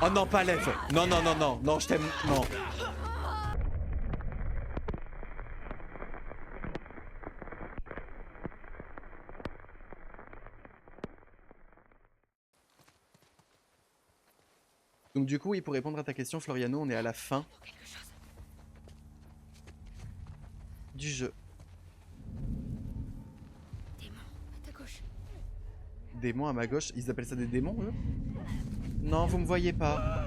Oh non, pas lève. Non, non, non, non, non, je t'aime. Non. Donc du coup, oui, pour répondre à ta question, Floriano, on est à la fin du jeu. Démon, à ta gauche. Démons à ma gauche, ils appellent ça des démons, eux? Non, vous me voyez pas.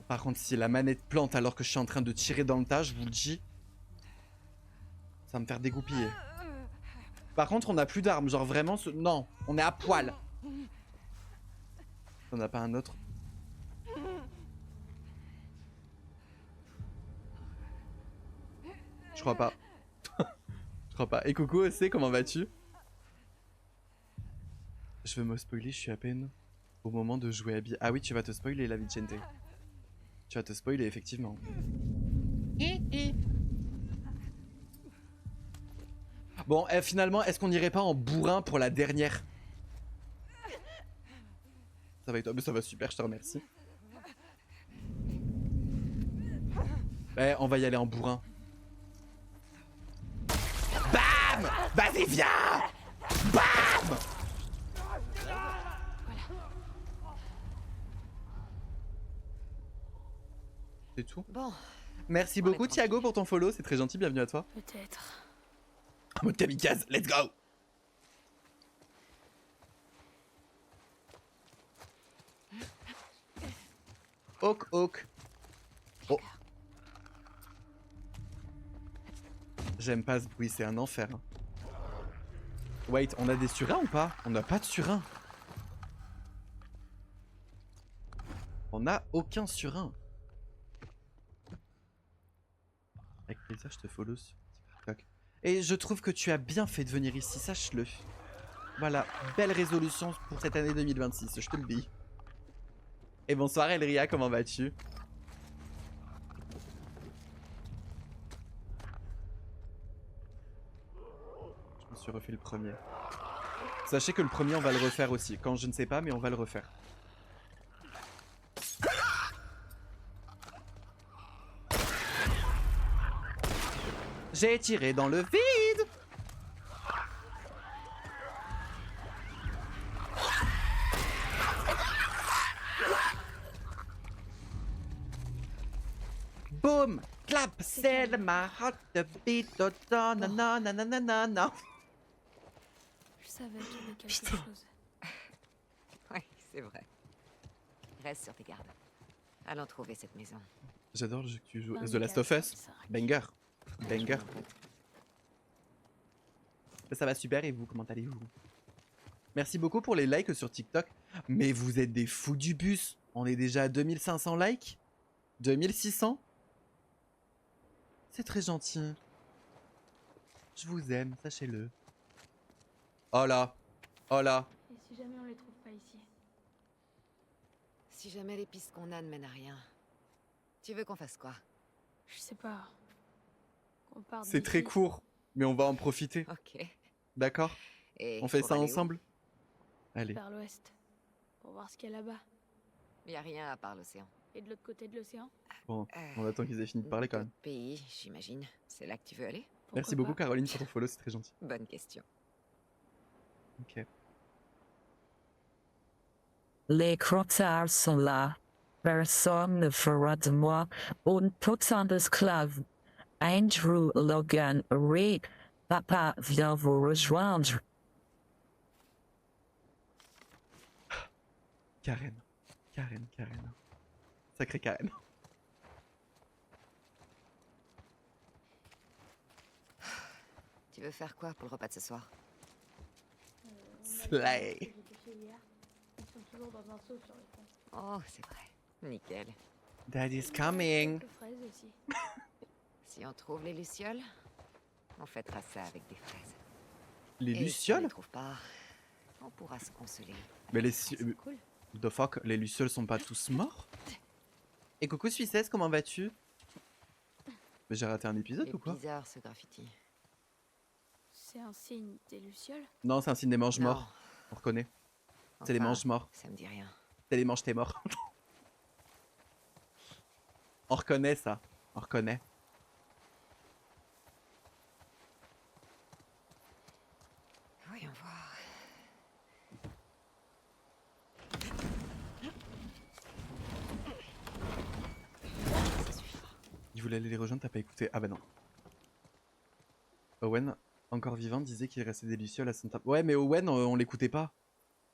Par contre, si la manette plante alors que je suis en train de tirer dans le tas, je vous le dis, ça va me faire dégoupiller. Par contre, on n'a plus d'armes, genre vraiment, non, on est à poil. On n'a pas un autre? Je crois pas. Je crois pas. Et coucou, c'est comment vas-tu? Je veux me spoiler, je suis à peine au moment de jouer à Bi. Ah oui, tu vas te spoiler la Vicente. Tu vas te spoiler, effectivement. Bon, finalement, est-ce qu'on n'irait pas en bourrin pour la dernière? Ça va et toi? Mais ça va super, je te remercie. Eh, on va y aller en bourrin. BAM! Vas-y, viens! BAM! C'est tout? Bon. Merci beaucoup, Thiago, pour ton follow. C'est très gentil, bienvenue à toi. Peut-être. En mode kamikaze, let's go! Hawk, Hawk. Oh. J'aime pas ce bruit, c'est un enfer. Wait, on a des surins ou pas? On n'a pas de surins. On n'a aucun surin. Avec plaisir, je te follow sur TikTok. Et je trouve que tu as bien fait de venir ici, sache-le. Voilà, belle résolution pour cette année 2026, je te le dis. Et bonsoir Elria, comment vas-tu? Je me suis refait le premier. Sachez que le premier, on va le refaire aussi. Quand je ne sais pas, mais on va le refaire. J'ai tiré dans le vide! Boom! Clap! C'est ma heartbeat! Nanana. Je savais qu'il y avait quelque Putain. chose. Ouais, c'est vrai. Reste sur tes gardes. Allons trouver cette maison. J'adore le jeu que tu joues. Dans The les Last of Us. 45. Banger. Bien Banger. joué, mon pote. Ça va super et vous, comment allez-vous? Merci beaucoup pour les likes sur TikTok. Mais vous êtes des fous du bus. On est déjà à 2500 likes? 2600? C'est très gentil. Je vous aime, sachez-le. Oh là. Oh là. Et si jamais on les trouve pas ici? Si jamais les pistes qu'on a ne mènent à rien, tu veux qu'on fasse quoi? Je sais pas. Qu'on parte C'est très d'ici. court, mais on va en profiter. Ok. D'accord? Et On fait pour ça aller où? ensemble? Allez. Vers l'ouest. Pour voir ce qu'il y a là-bas. Y a rien à part l'océan. Et de l'autre côté de l'océan? Bon, on attend qu'ils aient fini de parler quand même. D'autres pays, j'imagine. C'est là que tu veux aller? Merci beaucoup Caroline pour ton follow, c'est très gentil. Bonne question. Ok. Les crotards sont là. Personne ne fera de moi un putain d'esclave. Andrew Logan Reed, papa vient vous rejoindre. Karen. Karen, Karen. Sacré Karen. Tu veux faire quoi pour le repas de ce soir? Slay. Ils sont toujours dans un seau sur le fond. Oh, c'est vrai. Nickel. Daddy's coming. Quelques fraises aussi. Si on trouve les lucioles, on fêtera ça avec des fraises. Les Et si on lucioles? les trouve pas, on pourra se consoler. Mais les... C'est cool. The fuck, les lucioles sont pas tous morts? Et coucou Suissesse, comment vas-tu? Mais j'ai raté un épisode C'est ou quoi? bizarre ce graffiti. C'est un signe des lucioles? Non, c'est un signe des manches Non. morts. On reconnaît. C'est les Enfin, manches morts. ça me dit rien. T'as les manches, t'es mort. On reconnaît ça. On reconnaît. Voyons voir. Ça suffira. Il voulait aller les rejoindre, t'as pas écouté. Ah bah non. Owen, encore vivant, disait qu'il restait délicieux à la Santa... Ouais, mais Owen, on l'écoutait pas.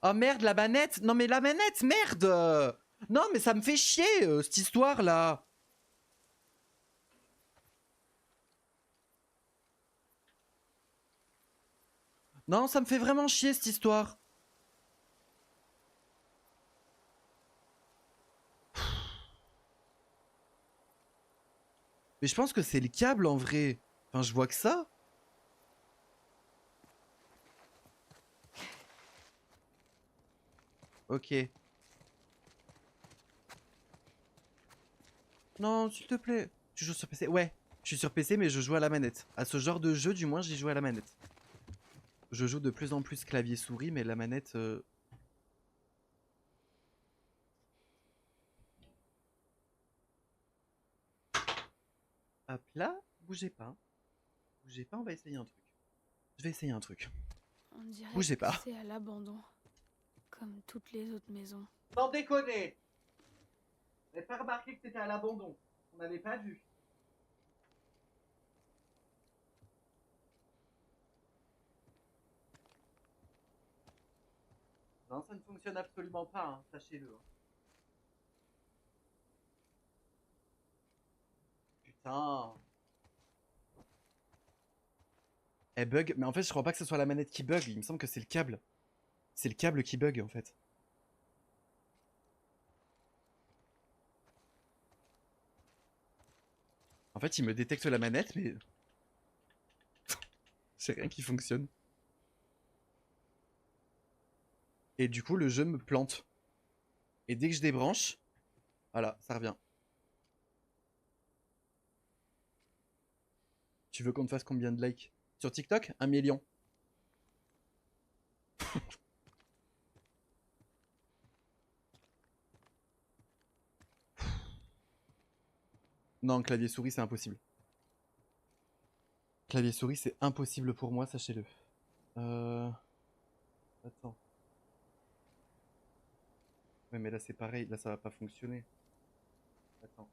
Oh merde, la manette! Non mais la manette, merde! Non mais ça me fait chier, cette histoire-là! Non, ça me fait vraiment chier, cette histoire. Mais je pense que c'est le câble, en vrai. Enfin, je vois que ça. Ok. Non, s'il te plaît. Tu joues sur PC? Ouais, je suis sur PC, mais je joue à la manette. À ce genre de jeu, du moins, j'y joue à la manette. Je joue de plus en plus clavier-souris, mais la manette... Hop là, bougez pas. Bougez pas, on va essayer un truc. Je vais essayer un truc. On dirait Bougez que pas. c'est à l'abandon. Comme toutes les autres maisons. Sans déconner! Vous n'avez pas remarqué que c'était à l'abandon? On n'avait pas vu. Non, ça ne fonctionne absolument pas, hein, sachez-le. Hein. Putain. Elle bug, mais en fait, je crois pas que ce soit la manette qui bug. Il me semble que c'est le câble. C'est le câble qui bug, en fait. En fait, il me détecte la manette, mais... c'est rien qui fonctionne. Et du coup, le jeu me plante. Et dès que je débranche, voilà, ça revient. Tu veux qu'on te fasse combien de likes? Sur TikTok? 1 million. Non, clavier souris, c'est impossible. Clavier souris, c'est impossible pour moi, sachez-le. Attends. Ouais, mais là, c'est pareil. Là, ça va pas fonctionner. Attends.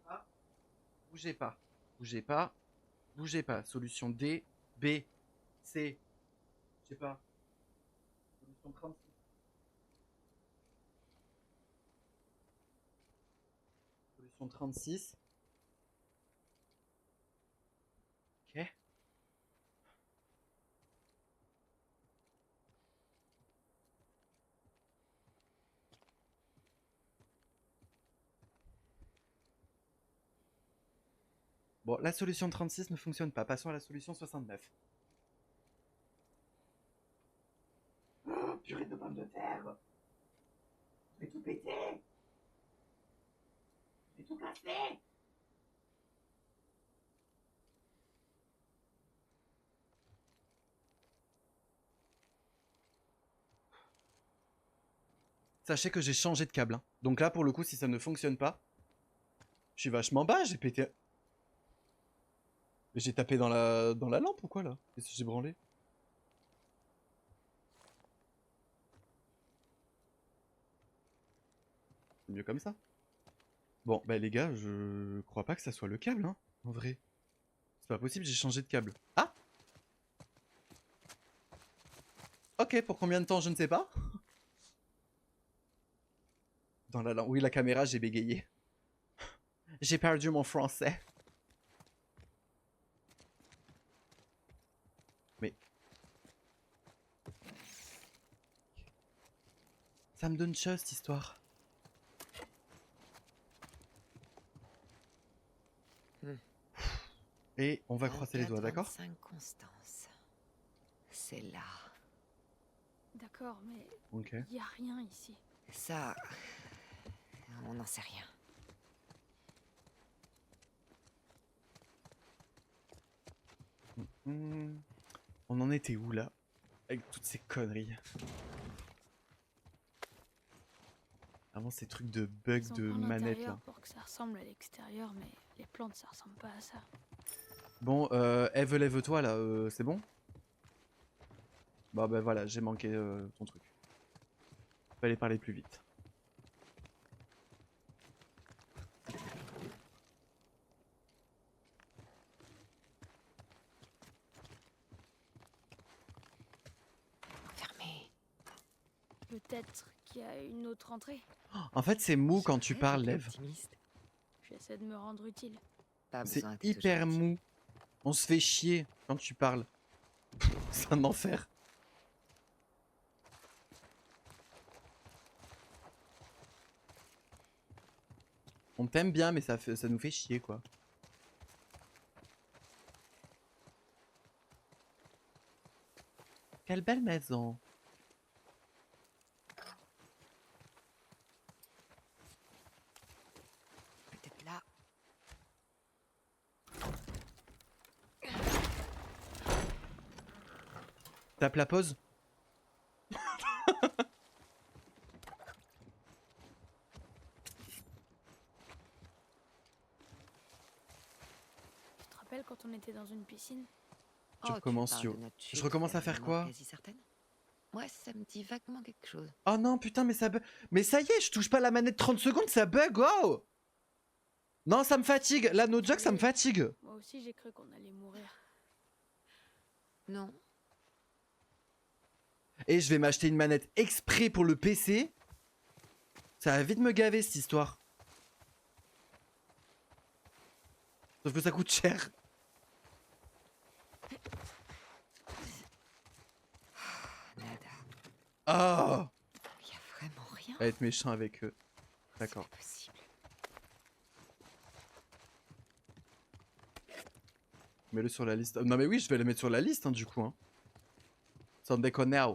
Ah, bougez pas. Bougez pas. Bougez pas. Solution D, B, C. Je sais pas. Solution 36. Solution 36. Ok. Bon, la solution 36 ne fonctionne pas. Passons à la solution 69. Oh, purée de pommes de terre. Je vais tout péter. Je vais tout casser. Sachez que j'ai changé de câble. Hein. Donc là, pour le coup, si ça ne fonctionne pas, je suis vachement bas. J'ai pété... Mais j'ai tapé dans la lampe ou quoi, là? Qu'est-ce que j'ai branlé? C'est mieux comme ça. Bon, bah les gars, je crois pas que ça soit le câble, hein, en vrai. C'est pas possible, j'ai changé de câble. Ah! Ok, pour combien de temps, je ne sais pas. Dans la lampe... Oui, la caméra, j'ai bégayé. J'ai perdu mon français. Mais... ça me donne chaud, cette histoire. Et on va croiser les doigts, d'accord? 24-25 Constance. C'est là. D'accord, mais Ok. il y a rien ici. Ça... on n'en sait rien. On en était où, là? Avec toutes ces conneries. Vraiment ces trucs de bugs Ils ont de peint manette l'intérieur là. pour que ça ressemble à l'extérieur, mais les plantes, ça ressemble pas à ça. Bon, Eve, lève-toi là, c'est bon? Bah voilà, j'ai manqué ton truc. Fallait parler plus vite. Fermé. Peut-être qu'il y a une autre entrée. En fait, c'est mou quand tu J'arrête parles, d'être Lève. optimiste. J'essaie de me rendre utile. Pas C'est besoin d'être hyper toujours utile. mou. On se fait chier quand tu parles. C'est un enfer. On t'aime bien, mais ça nous fait chier, quoi. Quelle belle maison. Peut-être là. Tape la pause. Tu te rappelles quand on était dans une piscine? Tu Oh, recommences, parles Yo. de notre Je chute recommence à vers faire une mort quoi? quasi certaine. Moi, ça me dit vaguement quelque chose. Oh non, putain, mais ça bug. Mais ça y est, je touche pas la manette 30 secondes, ça bug, wow. Non, ça me fatigue. Là, no joke, ça me fatigue. Moi aussi, j'ai cru qu'on allait mourir. Non. Et je vais m'acheter une manette exprès pour le PC. Ça va vite me gaver, cette histoire. Sauf que ça coûte cher. Nada. Ah, Il y a vraiment rien. va être méchant avec eux. D'accord. C'est pas possible. Mets-le sur la liste. Non mais oui, je vais le mettre sur la liste, hein, du coup. Hein. Sans déconner.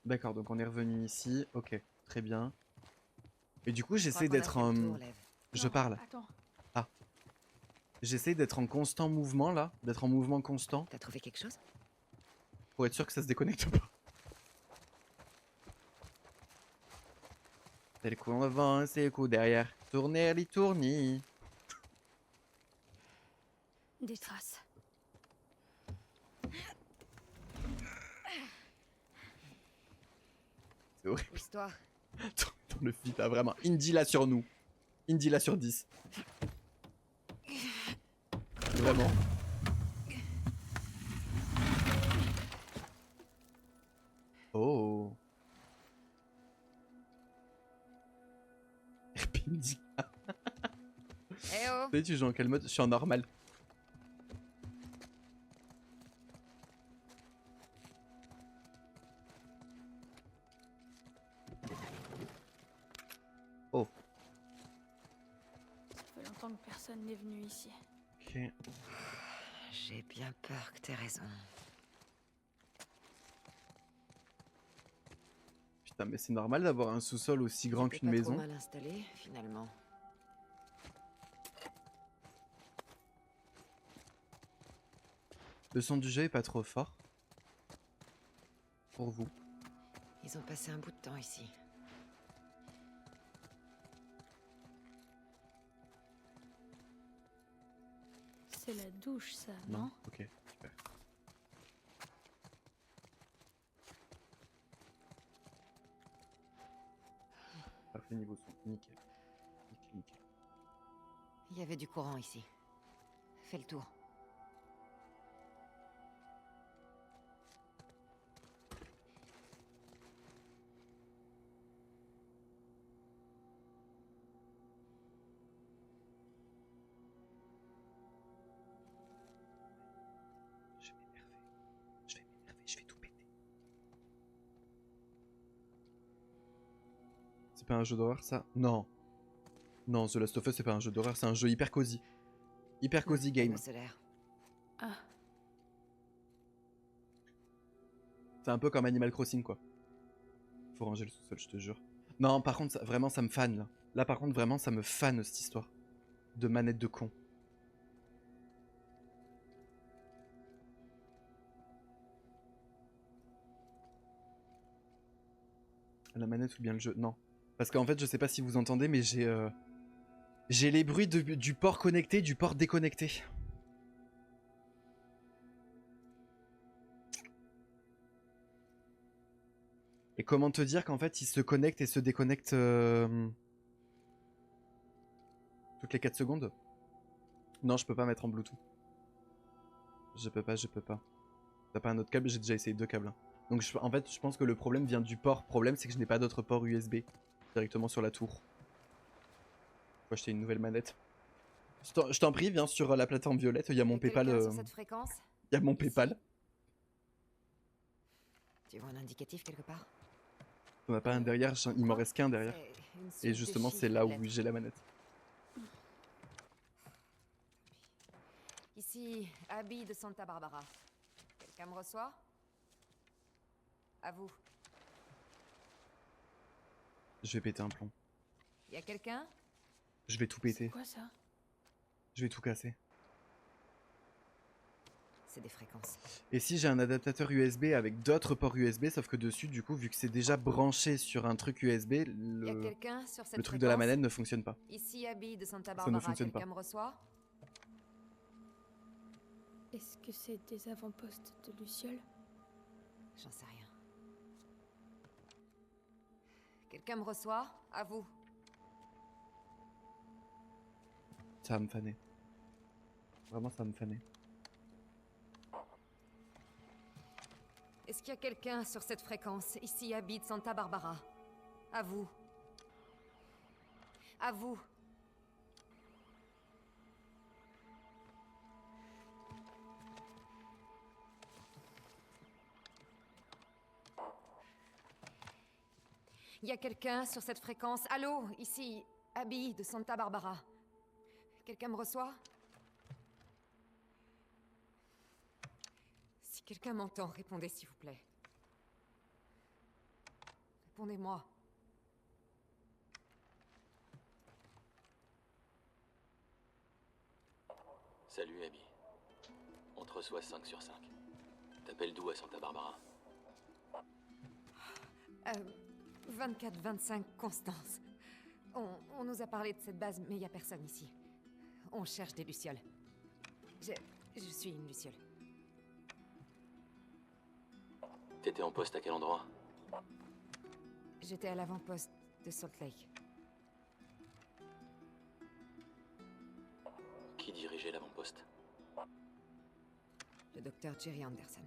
D'accord, donc on est revenu ici. Ok, très bien. Et du coup, Je crois j'essaie qu'on a d'être fait le en... tour, Lev. Je Non, parle. Attends. J'essaie d'être en constant mouvement, là. D'être en mouvement constant. T'as trouvé quelque chose? Pour être sûr que ça se déconnecte pas. C'est le coup en avant, c'est le coup derrière. Tourner, les tournis. Des traces. C'est horrible. Pousse-toi. Dans le feed, là, vraiment. Indy là sur nous. Indy là sur 10. Vraiment. Oh. Indy. Eh oh! Tu joues en quel mode? Je suis en normal. Oh. Ça fait longtemps que personne n'est venu ici. Ok. J'ai bien peur que t'aies raison. Putain, mais c'est normal d'avoir un sous-sol aussi grand C'était qu'une pas maison. trop mal installé, finalement. Le son du jeu est pas trop fort. Pour vous. Ils ont passé un bout de temps ici. C'est la douche, ça, Non, non? ok, super. Parfait niveau son, nickel. Nickel, nickel. Il y avait du courant ici. Fais le tour. Je vais m'énerver. Je vais m'énerver, je vais tout péter. C'est pas un jeu d'horreur ça? Non. Non, The Last of Us c'est pas un jeu d'horreur, c'est un jeu hyper cosy. Hyper cosy game. Panneau solaire. Ah, C'est un peu comme Animal Crossing quoi. Faut ranger le sous-sol, je te jure. Non, par contre, vraiment ça me fan là. Là par contre, vraiment ça me fan cette histoire. De manette de con. La manette ou bien le jeu? Non. Parce qu'en fait, je sais pas si vous entendez, mais j'ai les bruits du port connecté, du port déconnecté. Et comment te dire qu'en fait, il se connecte et se déconnecte toutes les 4 secondes? Non, je peux pas mettre en Bluetooth. Je peux pas. T'as pas un autre câble? J'ai déjà essayé 2 câbles. Donc en fait, je pense que le problème vient du port. Le problème, c'est que je n'ai pas d'autre port USB directement sur la tour. Faut acheter une nouvelle manette. Je t'en prie, viens sur la plateforme violette, il y a mon PayPal. Sur cette fréquence? Il y a mon Ici. PayPal. Tu vois un indicatif quelque part? On a pas un derrière, il m'en reste qu'un derrière. C'est une suite Et de justement, chiffres c'est et de là où lettres. j'ai la manette. Ici, Abby de Santa Barbara. Quelqu'un me reçoit? À vous. Je vais péter un plomb. Y a quelqu'un? Je vais tout C'est péter. quoi ça? Je vais tout casser. C'est des fréquences. Et si j'ai un adaptateur USB avec d'autres ports USB, sauf que dessus, du coup, vu que c'est déjà branché sur un truc USB, Y a le quelqu'un sur cette truc de la fréquence? manette ne fonctionne pas. Ici, Abby de Santa ne Barbara. fonctionne pas. Quelqu'un me reçoit? Est-ce que c'est des avant-postes de Luciole? J'en sais rien. Quelqu'un me reçoit? À vous. Ça va me faner. Vraiment, ça va me faner. Est-ce qu'il y a quelqu'un sur cette fréquence? Ici, Abby de Santa Barbara. À vous. À vous. Il y a quelqu'un sur cette fréquence? Allô? Ici, Abby de Santa Barbara. Quelqu'un me reçoit? Si quelqu'un m'entend, répondez s'il vous plaît. Répondez-moi. Salut Abby. On te reçoit 5 sur 5. T'appelles d'où à Santa Barbara? 24-25 Constance. On nous a parlé de cette base, mais il n'y a personne ici. On cherche des lucioles. Je suis une luciole. T'étais en poste à quel endroit? J'étais à l'avant-poste de Salt Lake. Qui dirigeait l'avant-poste? Le docteur Jerry Anderson.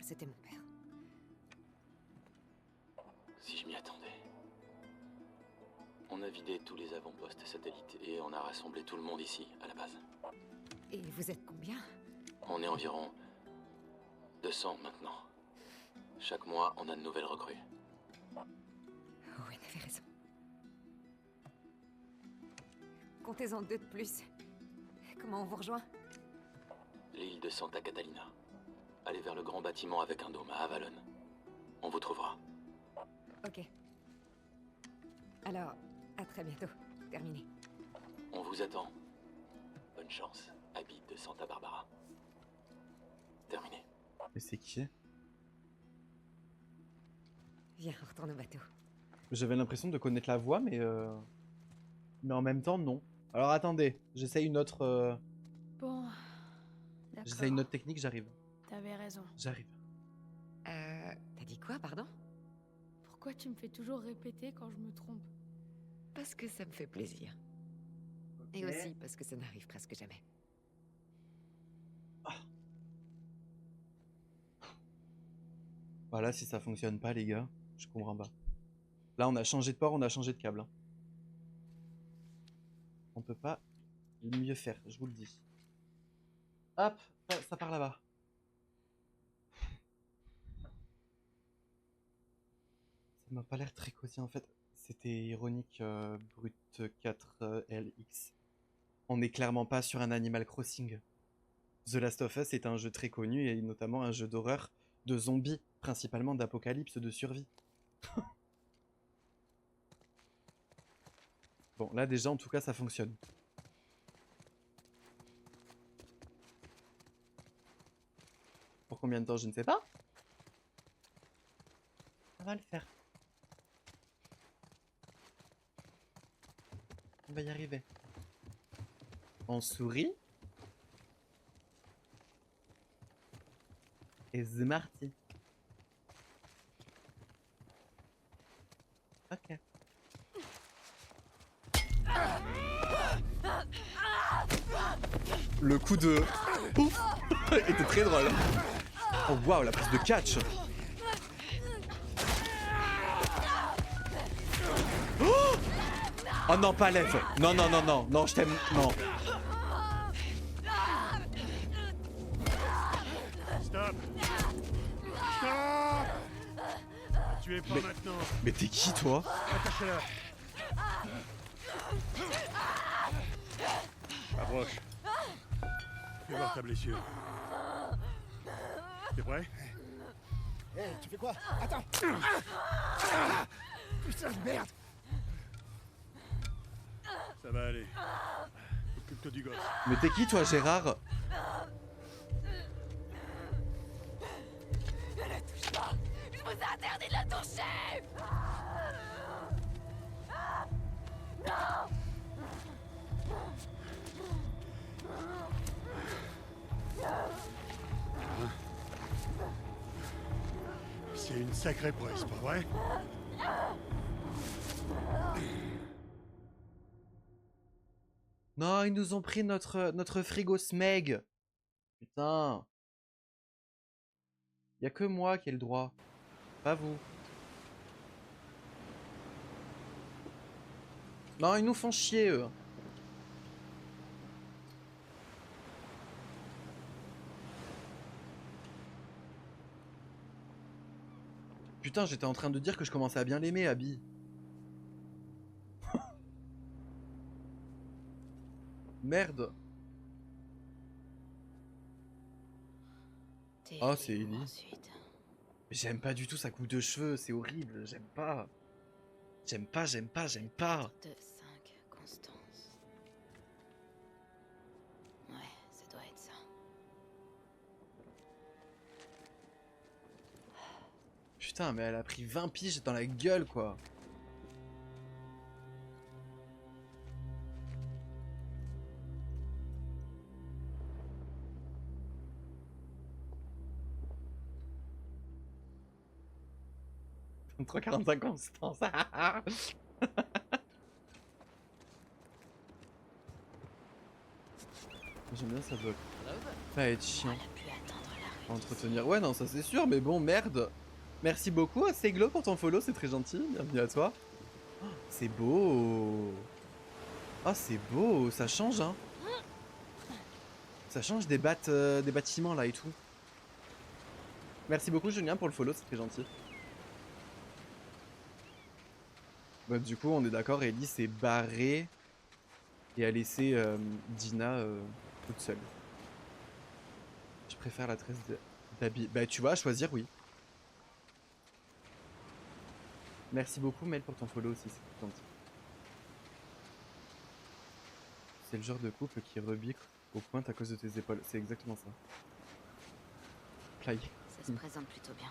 C'était mon père. Si je m'y attendais. On a vidé tous les avant-postes satellites et on a rassemblé tout le monde ici, à la base. Et vous êtes combien? On est environ 200 maintenant. Chaque mois, on a de nouvelles recrues. Owen avait raison. Comptez-en 2 de plus. Comment on vous rejoint? L'île de Santa Catalina. Allez vers le grand bâtiment avec un dôme à Avalon. On vous trouvera. Ok. Alors, à très bientôt. Terminé. On vous attend. Bonne chance, Abby de Santa Barbara. Terminé. Mais c'est qui? Viens, on retourne au bateau. J'avais l'impression de connaître la voix, mais en même temps, non. Alors attendez, j'essaye une autre. Bon, d'accord. J'essaye une autre technique, j'arrive. T'avais raison. J'arrive. T'as dit quoi, pardon? Pourquoi tu me fais toujours répéter quand je me trompe? Parce que ça me fait plaisir. Et aussi parce que ça n'arrive presque jamais. Voilà, si ça fonctionne pas, les gars, je comprends pas. Là, on a changé de port, on a changé de câble. Hein. On peut pas mieux faire, je vous le dis. Hop, ça part là-bas. Ça m'a pas l'air très cosy en fait. C'était ironique, Brut 4 LX. On n'est clairement pas sur un Animal Crossing. The Last of Us est un jeu très connu et notamment un jeu d'horreur, de zombies, principalement d'apocalypse, de survie. Bon, là déjà en tout cas ça fonctionne. Pour combien de temps, je ne sais pas. Ça va le faire. On va y arriver. On sourit. Et c'est parti. Ok. Le coup de pouf était très drôle. Oh waouh, la prise de catch. Oh non, pas Lef. Non, non, non, non, non, je t'aime. Non. Stop. Stop. Tu es pas Mais- maintenant. Mais t'es qui toi? Attachez-la. Approche. Fais voir ta blessure. T'es prêt? Hé, tu fais quoi? Attends! Putain de merde! Ça va aller. Occupe-toi du gosse. Mais t'es qui toi, Gérard? C'est une sacrée prouesse, pas vrai? Non, ils nous ont pris notre frigo Smeg. Putain. Y a que moi qui ai le droit. Pas vous. Non, ils nous font chier, eux. Putain, j'étais en train de dire que je commençais à bien l'aimer, Abby. Merde. Oh, c'est Ellie. Ensuite. J'aime pas du tout sa coupe de cheveux, c'est horrible, j'aime pas. J'aime pas, j'aime pas, j'aime pas. 2, 5, Constance. Ouais, ça doit être ça. Putain, mais elle a pris 20 piges dans la gueule, quoi. « 3,45 Constance. » J'aime bien, ça doit pas être chiant. Elle a pu attendre la rue. Entretenir. Ouais, non, ça c'est sûr, mais bon, merde. Merci beaucoup à Seglo pour ton follow, c'est très gentil. Bienvenue à toi. Oh, c'est beau. Oh, c'est beau, ça change, hein. Ça change des bâtiments là et tout. Merci beaucoup, Julien, pour le follow, c'est très gentil. Bah, du coup, on est d'accord, Ellie s'est barrée et a laissé Dina toute seule. Je préfère la tresse d'Abby. Bah, tu vois, à choisir, oui. Merci beaucoup, Mel, pour ton follow aussi, c'est gentil. C'est le genre de couple qui rebicre au pointe à cause de tes épaules. C'est exactement ça. Play. Ça se présente plutôt bien.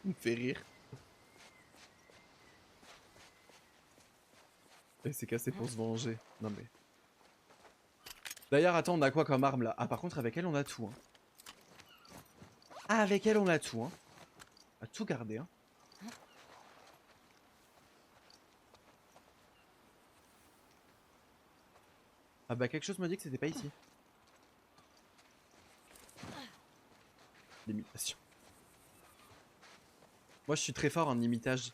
Il me fait rire. Elle s'est cassée pour se venger. Non mais. D'ailleurs, attends, on a quoi comme arme là? Ah, par contre, avec elle, on a tout. Hein. Ah, avec elle, on a tout. Hein. On a tout gardé. Hein. Ah bah, quelque chose me dit que c'était pas ici. L'imitation. Moi, je suis très fort en imitage.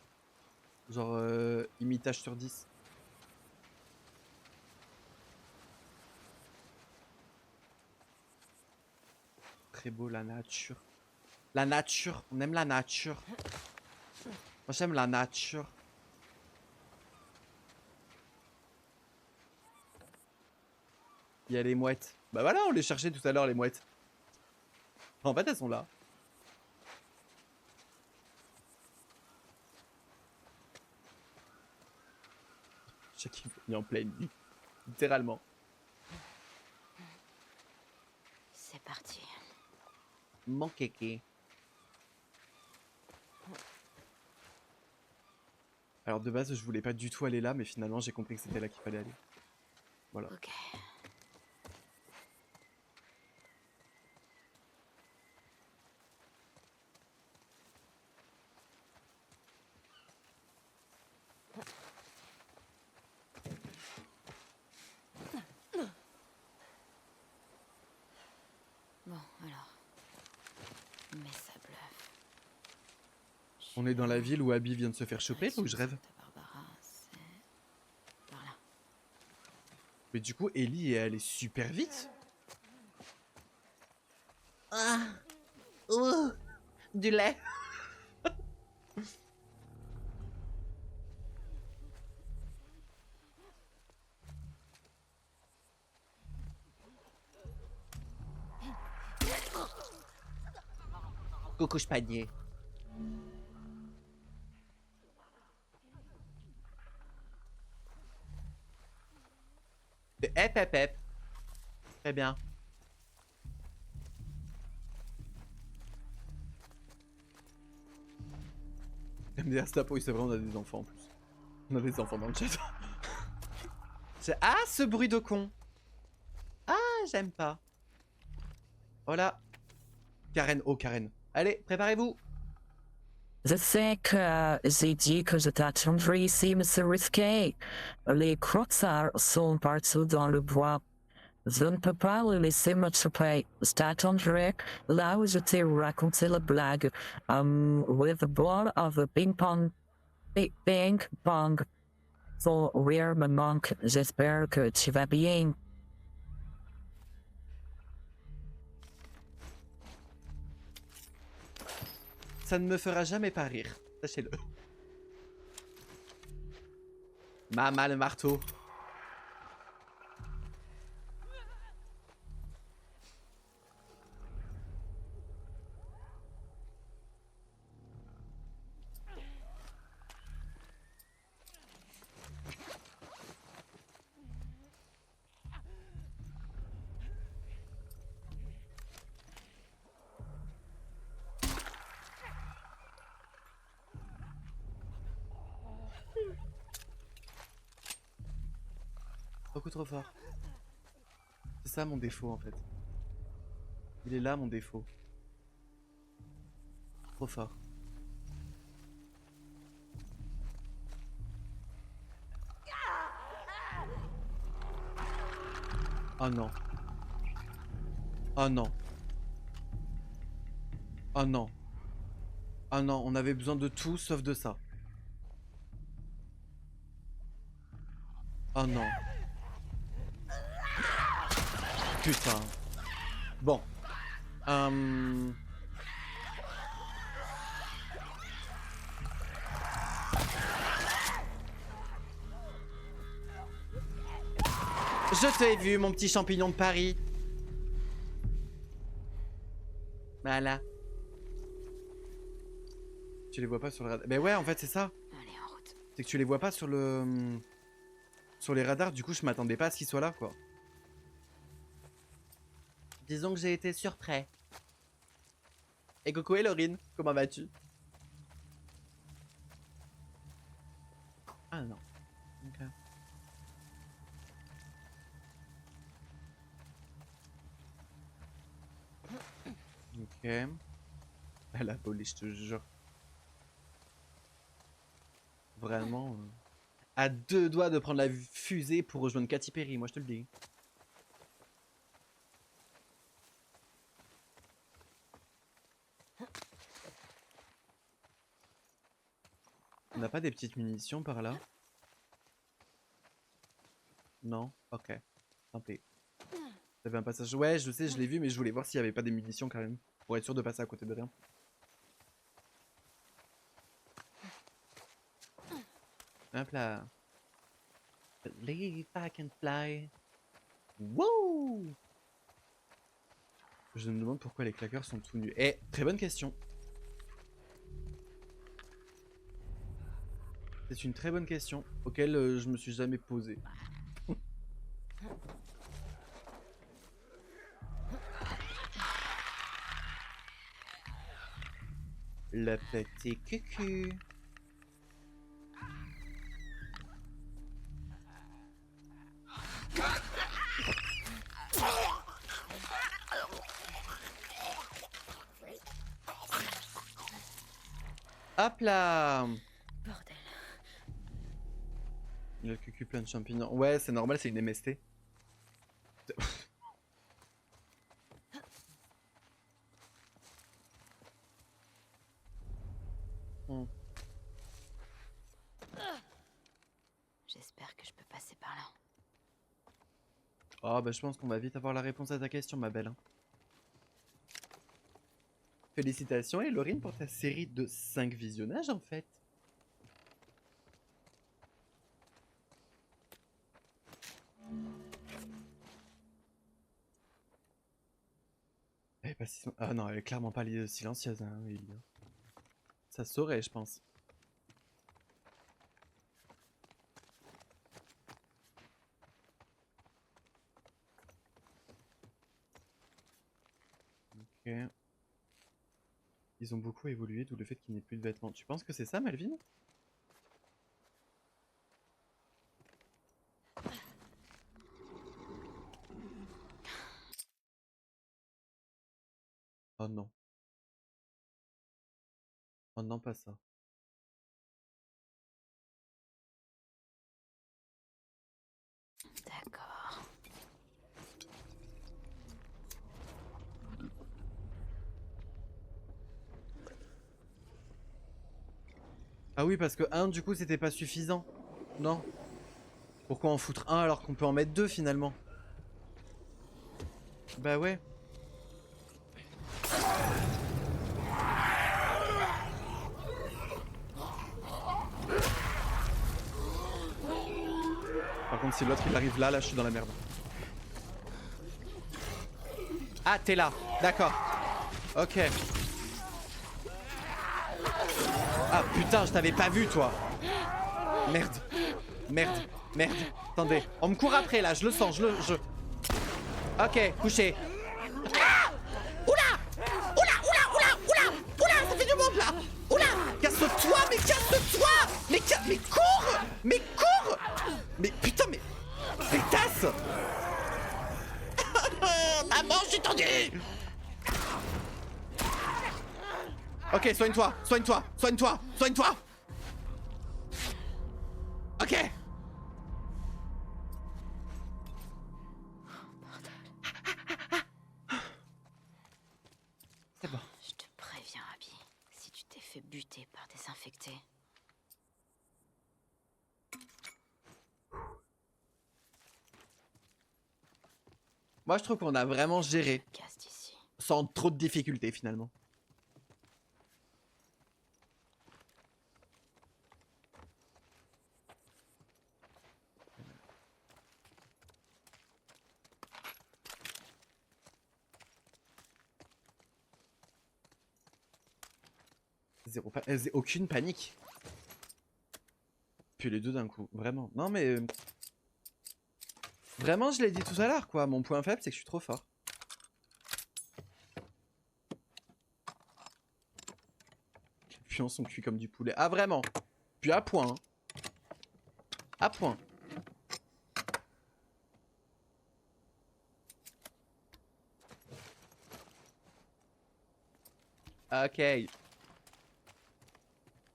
Genre, imitage sur 10. Très beau, la nature. La nature, on aime la nature. Moi, j'aime la nature. Il y a les mouettes. Bah voilà, on les cherchait tout à l'heure, les mouettes. En fait, elles sont là. Chaque nuit en pleine nuit. Littéralement. C'est parti. Mon kéké. Alors de base, je voulais pas du tout aller là, mais finalement, j'ai compris que c'était là qu'il fallait aller. Voilà. Ok. Bon, alors. Mais ça bluffe. On est dans la ville où Abby vient de se faire choper, là où je rêve. Santa Barbara, c'est par là. Mais du coup, Ellie est allée super vite. Ah, oh, du lait. Coucou panier. Hep hep hep. Très bien. MDR Stapo, c'est vrai, on a des enfants en plus. On a des enfants dans le chat. Ah, ce bruit de con. Ah, j'aime pas. Voilà. Karen, oh Karen. Allez, préparez-vous. Je sais que j'ai dit que je t'attendrai ici, monsieur Risqué. Les croxards sont partout dans le bois. Je ne peux pas le laisser m'attraper. Je t'attendrai là où je t'ai raconté la blague. With the ball of a ping-pong. Ping-pong. Ton rire me manque. J'espère que tu vas bien. Ça ne me fera jamais pas rire. Sachez-le. Maman le marteau. Beaucoup trop fort. C'est ça mon défaut en fait. Il est là mon défaut. Trop fort. Oh non. Oh non. Oh non. Oh non, on avait besoin de tout sauf de ça. Oh non. Putain. Bon. Je t'ai vu, mon petit champignon de Paris. Voilà. Tu les vois pas sur le radar. Ben ouais, en fait, c'est ça. Allez, en route. C'est que tu les vois pas sur le... Sur les radars, du coup, je m'attendais pas à ce qu'ils soient là, quoi. Disons que j'ai été surpris. Et coucou Elorine, comment vas-tu? Ah non. Ok. Ok. Elle a volé, je te jure. Vraiment. À deux doigts de prendre la fusée pour rejoindre Katy Perry, moi je te le dis. On n'a pas des petites munitions par là? Non? Ok. Tant pis. T'avais un passage. Ouais, je sais, je l'ai vu, mais je voulais voir s'il n'y avait pas des munitions quand même. Pour être sûr de passer à côté de rien. Hop là. Believe I can fly. Wouh! Je me demande pourquoi les claqueurs sont tout nus. Eh, très bonne question. C'est une très bonne question auquel je me suis jamais posé. Le petit cucu. Hop là. Bordel. Il a le cucu plein de champignons. Ouais, c'est normal, c'est une MST. Hmm. J'espère que je peux passer par là. Oh bah je pense qu'on va vite avoir la réponse à ta question, ma belle. Félicitations Elorine pour ta série de 5 visionnages en fait. Elle est pas si... Ah non, elle est clairement pas silencieuse, hein, Ellie. Ça se saurait, je pense. Ok. Ils ont beaucoup évolué, d'où le fait qu'il n'y ait plus de vêtements. Tu penses que c'est ça, Melvin? Oh non. Oh non, pas ça. D'accord. Ah oui, parce que 1, du coup, c'était pas suffisant. Non. Pourquoi en foutre 1 alors qu'on peut en mettre 2 finalement? Bah ouais. Par contre, si l'autre il arrive là, je suis dans la merde. Ah, t'es là. D'accord. Ok. Ah putain, je t'avais pas vu, toi. Merde. Merde. Merde. Attendez. On me court après, là. Je le sens. Ok, couché. Ah, oula. Oula, oula, oula, oula. Oula, ça fait du monde, là. Oula. Casse-toi, mais casse-toi. Mais cours. Mais cours. Mais putain, mais... Pétasse. Maman, je suis tendu. Ok, soigne-toi, soigne-toi, soigne-toi, soigne-toi. Ok. C'est bon. Je te préviens, Abby. Si tu t'es fait buter par des infectés. Moi, je trouve qu'on a vraiment géré Casse d'ici. sans trop de difficultés finalement. Aucune panique. Puis les deux d'un coup, vraiment. Non mais... Vraiment, je l'ai dit tout à l'heure, quoi. Mon point faible, c'est que je suis trop fort. Les pions sont cuits comme du poulet. Ah, vraiment. Puis à point. Hein. À point. Ok.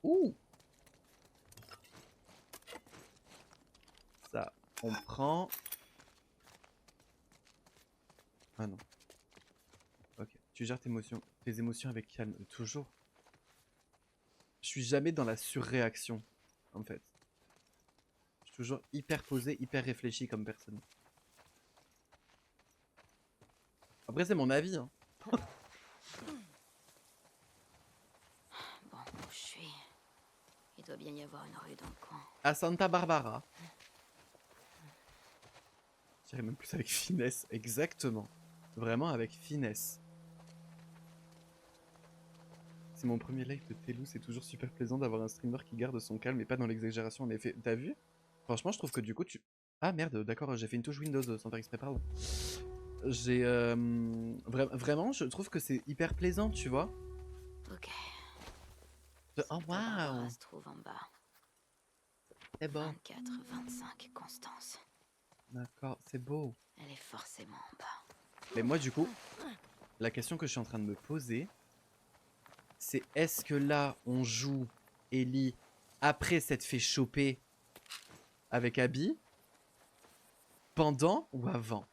Ouh. Ça, on prend... Ah non. Ok. Tu gères tes émotions avec calme. Toujours. Je suis jamais dans la surréaction, en fait. Je suis toujours hyper posé, hyper réfléchi comme personne. Après, c'est mon avis, hein. Bon, où je suis. Il doit bien y avoir une rue dans le coin. À Santa Barbara. Je dirais même plus avec finesse, exactement. Vraiment avec finesse. C'est mon premier live de Telou, c'est toujours super plaisant d'avoir un streamer qui garde son calme et pas dans l'exagération en effet. T'as vu? Franchement, je trouve que du coup tu... Ah merde, d'accord, j'ai fait une touche Windows sans faire exprès, pardon. J'ai... Vraiment, je trouve que c'est hyper plaisant, tu vois. Ok. Oh Barbara waouh, se trouve en bas. c'est beau. 24, 25, Constance. D'accord, c'est beau. Elle est forcément en bas. Mais moi du coup, la question que je suis en train de me poser, c'est est-ce que là on joue Ellie après s'être fait choper avec Abby, pendant ou avant?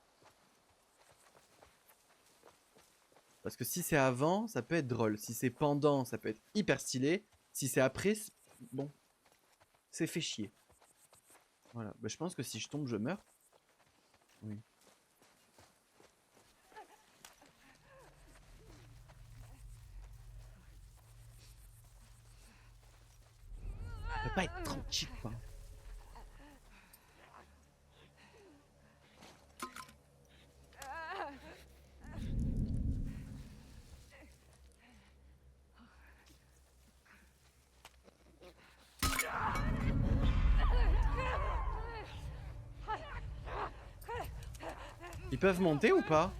Parce que si c'est avant, ça peut être drôle. Si c'est pendant, ça peut être hyper stylé. Si c'est après, bon, c'est fait chier. Voilà, bah, je pense que si je tombe, je meurs. Oui. On peut pas être tranquille, quoi. Ils peuvent monter ou pas?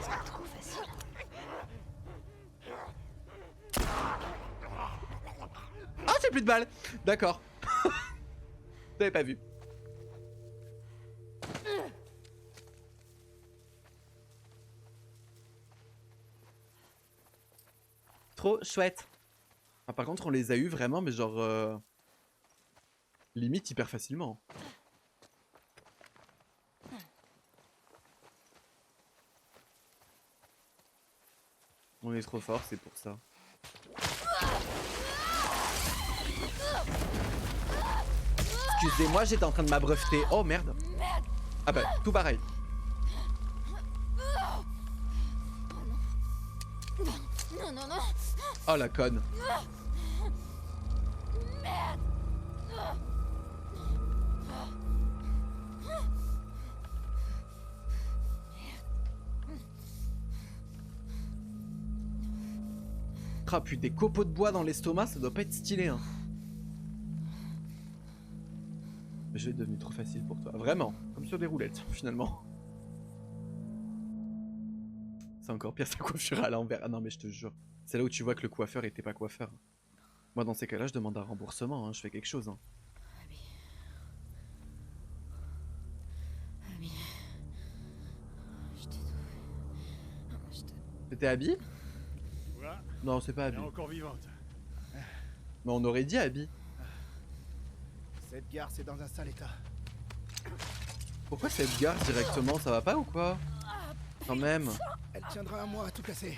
C'est trop facile. Ah, j'ai plus de balles. D'accord. T'avais pas vu. Trop chouette. Ah, par contre, on les a eu vraiment, mais genre... limite hyper facilement. On est trop fort, c'est pour ça. Excusez-moi, j'étais en train de m'abreuveter. Oh merde. Ah bah, tout pareil. Non, non, non. Oh la conne. Ah putain, des copeaux de bois dans l'estomac, ça doit pas être stylé, hein. Je vais devenir trop facile pour toi. Vraiment, comme sur des roulettes, finalement. C'est encore pire, sa coiffure à l'envers. Ah non, mais je te jure. C'est là où tu vois que le coiffeur était pas coiffeur. Moi, dans ces cas-là, je demande un remboursement, hein. Je fais quelque chose, hein. Abby. Abby. Je t'ai trouvé. Je te... C'était Abby? Voilà, Non, c'est pas elle est Abby. encore vivante. Mais on aurait dit Abby. Cette gare, c'est dans un sale état. Pourquoi cette gare directement? Ça va pas ou quoi? Quand même. Elle tiendra un mois à tout casser.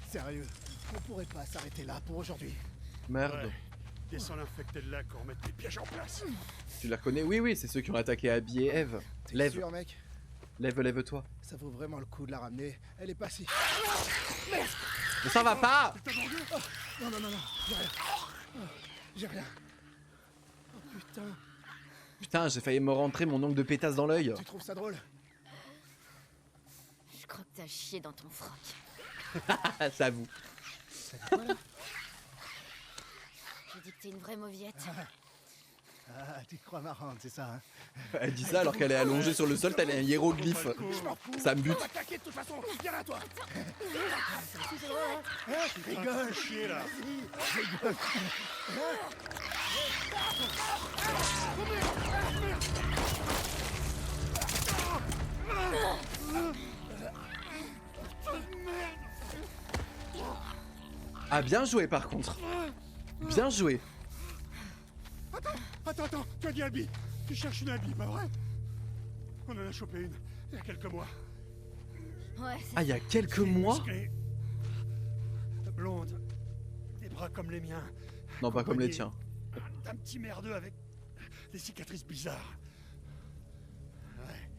Sérieux, on pourrait pas s'arrêter là pour aujourd'hui. Merde. Ouais. Descends l'infecté de lac, on remet les pièges en place. Tu la reconnais? Oui, oui, c'est ceux qui ont attaqué Abby et Eve. T'es Lève, sûr, mec? lève-toi. Ça vaut vraiment le coup de la ramener. Elle est pas si... Mais ça va pas! Non, non, non, non, j'ai rien. Oh, j'ai rien. Oh putain, Putain, j'ai failli me rentrer mon ongle de pétasse dans l'œil. tu trouves ça drôle? Je crois que t'as chié dans ton froc. Ça avoue. Ça dit quoi là? J'ai dit que t'es une vraie mauviette. Ah, tu te crois marrante, c'est ça, hein? Elle dit ça alors qu'elle est allongée sur le sol, t'as un hiéroglyphe. Ça me bute. On va t'attaquer de toute façon, viens là toi. Rigole. Chier là. Ah, bien joué par contre. Bien joué. Attends, tu as dit Abby. Tu cherches une Abby, pas vrai? On en a chopé une, il y a quelques mois. Ouais, c'est Ah, il y a quelques mois? Musclée, blonde, des bras comme les miens. Non, pas comme les tiens. un petit merdeux avec des cicatrices bizarres. Ouais,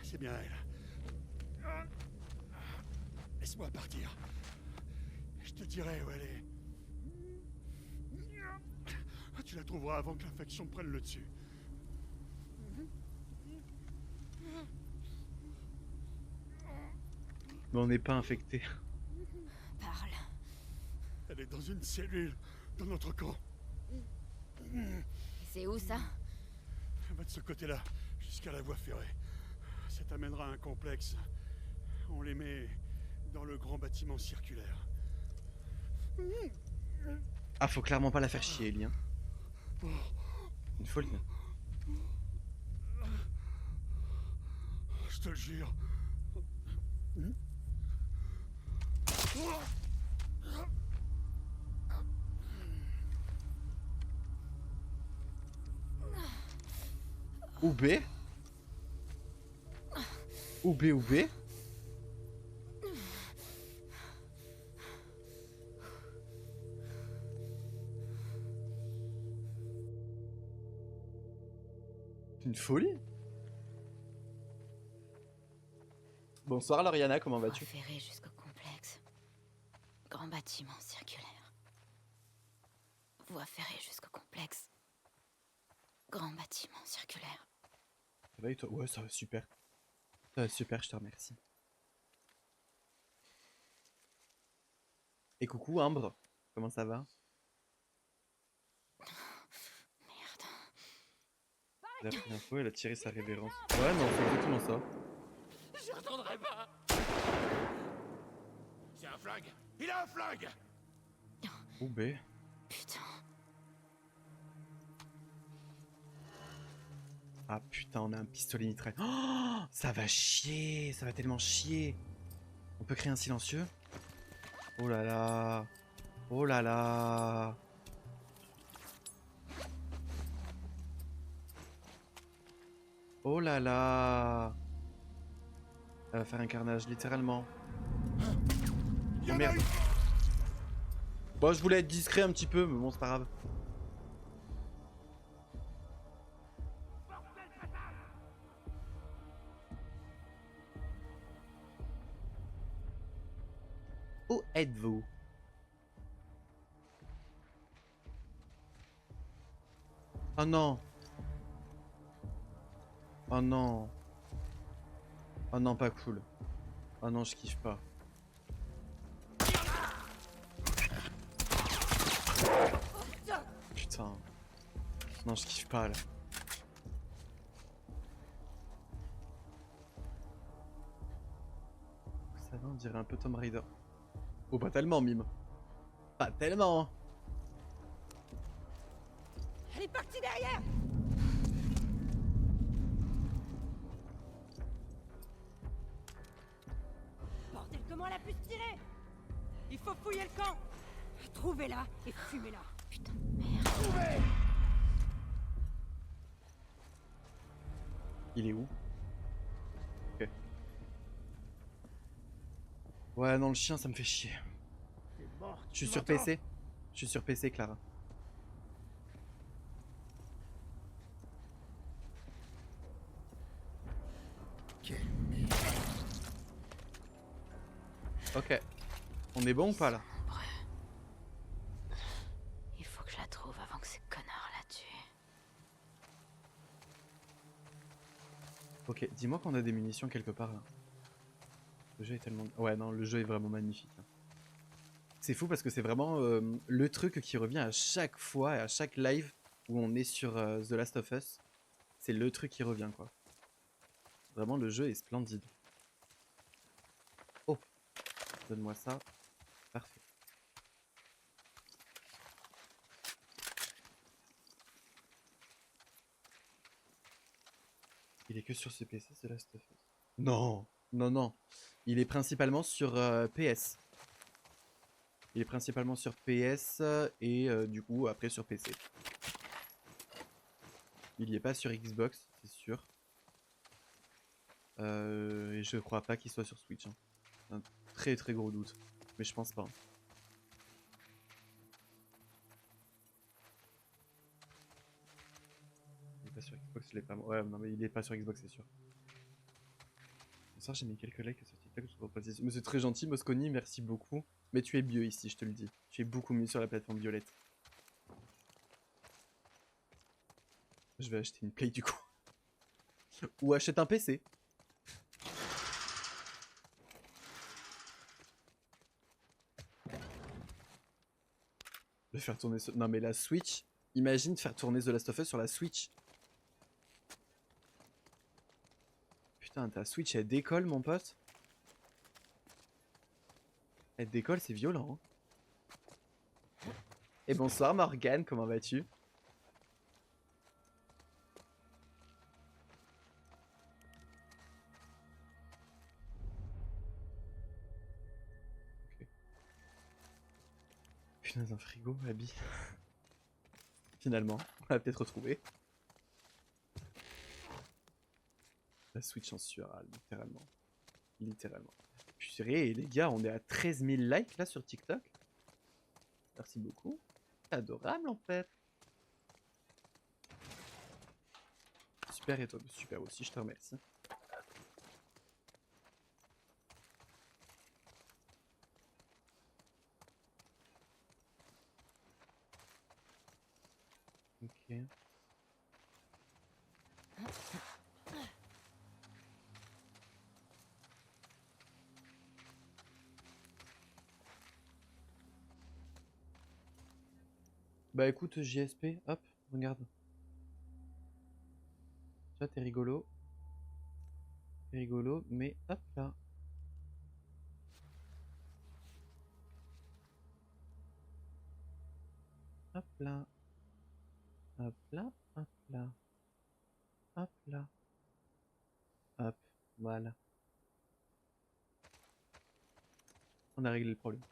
c'est bien elle. Laisse-moi partir. Je te dirai où elle est. Tu la trouveras avant que l'infection prenne le dessus. Mais on n'est pas infecté. Parle. Elle est dans une cellule, dans notre camp. Et c'est où ça? Elle va de ce côté-là, jusqu'à la voie ferrée. Ça t'amènera à un complexe. On les met dans le grand bâtiment circulaire. Ah, faut clairement pas la faire chier, Ellie. Hein. Une folie. Je te le jure. Ou B. Ou B ou B. Une folie. Bonsoir Lauriana, comment vas-tu? Ferré jusqu'au complexe. Grand bâtiment circulaire. Voie ferrée jusqu'au complexe. Grand bâtiment circulaire. Ça va et toi? Ouais, ça va super. Ça va super, je te remercie. Et coucou Ambre, comment ça va? Merde. Elle a pris l'info, elle a tiré sa révérence. Ouais, non, c'est exactement ça. Je retournerai pas. C'est un flingue. Il a un flingue. Ou B. Putain. Ah putain, on a un pistolet mitraille. Oh, ça va chier, ça va tellement chier. On peut créer un silencieux? Oh là là. Oh là là. Oh là là. Elle va faire un carnage, littéralement. Oh merde. Bon, je voulais être discret un petit peu, mais bon, c'est pas grave. Où êtes-vous? Oh non. Oh non. Oh non, pas cool. Oh non, je kiffe pas. Putain. Non, je kiffe pas là. Ça va, on dirait un peu Tomb Raider. Oh, pas tellement, Mime. Pas tellement. Elle est partie derrière. Bordel, comment elle a pu se tirer? Il faut fouiller le camp. Trouvez-la et fumez-la. Putain, merde. Il est où? Ok. Ouais, non, le chien, ça me fait chier. Je suis sur PC. Je suis sur PC, Clara. Ok. On est bon ou pas là? Il faut que je la trouve avant que ces connards la tuent. Ok, dis-moi qu'on a des munitions quelque part là. Le jeu est tellement... Ouais, non, le jeu est vraiment magnifique. Hein. C'est fou parce que c'est vraiment le truc qui revient à chaque fois et à chaque live où on est sur The Last of Us. C'est le truc qui revient quoi. Vraiment, le jeu est splendide. Oh, donne-moi ça. Parfait. Il est que sur ce PC, The Last of Us. Non, non, non. Il est principalement sur PS. Il est principalement sur PS et du coup après sur PC. Il n'y est pas sur Xbox, c'est sûr. Et je crois pas qu'il soit sur Switch. Hein. Un très très gros doute. Mais je pense pas. pas sur Xbox, je l'ai pas. Ouais, non, mais il est pas sur Xbox, c'est sûr. Bonsoir, j'ai mis quelques likes sur TikTok. Mais c'est très gentil, Mosconi, merci beaucoup. Mais tu es mieux ici, je te le dis. Tu es beaucoup mieux sur la plateforme violette. Je vais acheter une Play du coup. Ou achète un PC. De faire tourner ce... Non mais la Switch, imagine faire tourner The Last of Us sur la Switch. Putain, ta Switch elle décolle mon pote. Elle décolle, c'est violent. Hein. Et bonsoir Morgane, comment vas-tu? Putain, un frigo, Abby. Finalement, on l'a peut-être retrouvé. La Switch en sueur, littéralement. Littéralement. Purée, les gars, on est à 13 000 likes là sur TikTok. Merci beaucoup. C'est adorable en fait. Super et toi, super aussi, je te remercie. Ok. Bah écoute JSP, hop, regarde. Tu vois, t'es rigolo. T'es rigolo, mais hop là. Hop là. Hop là, hop là. Hop là. Hop, voilà. On a réglé le problème.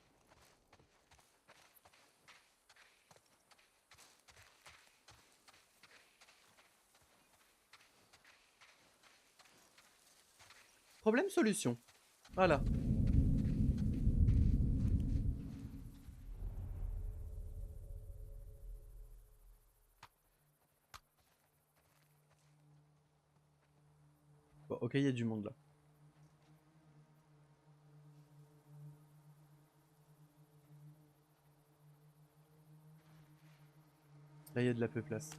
Problème solution. Voilà. Bon, ok, il y a du monde là. Là, il y a de la peu place.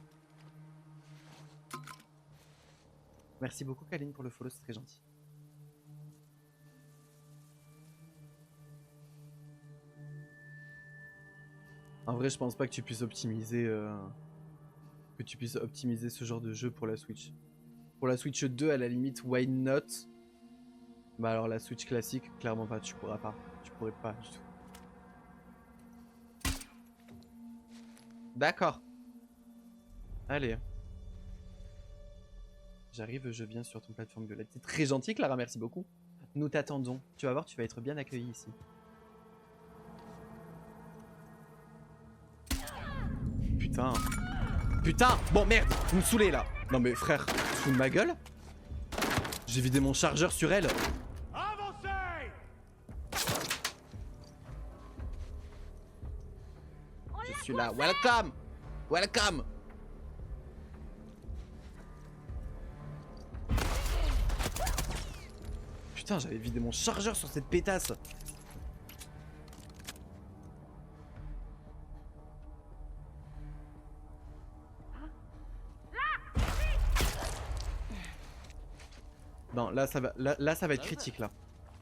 Merci beaucoup, Kaline, pour le follow, c'est très gentil. En vrai, je pense pas que tu puisses optimiser ce genre de jeu pour la Switch. Pour la Switch 2, à la limite, why not? Bah alors la Switch classique, clairement pas, tu pourras pas. Tu pourrais pas du tout. D'accord. Allez. J'arrive, je viens sur ton plateforme violette. C'est très gentil, Clara, merci beaucoup. Nous t'attendons. Tu vas voir, tu vas être bien accueilli ici. Putain. Putain. Bon, merde, vous me saoulez là. Non mais frère, tu te fous de ma gueule? J'ai vidé mon chargeur sur elle. Avancez! Je suis là. Welcome. Welcome. Putain, j'avais vidé mon chargeur sur cette pétasse. Non, là ça va, là ça va être critique là.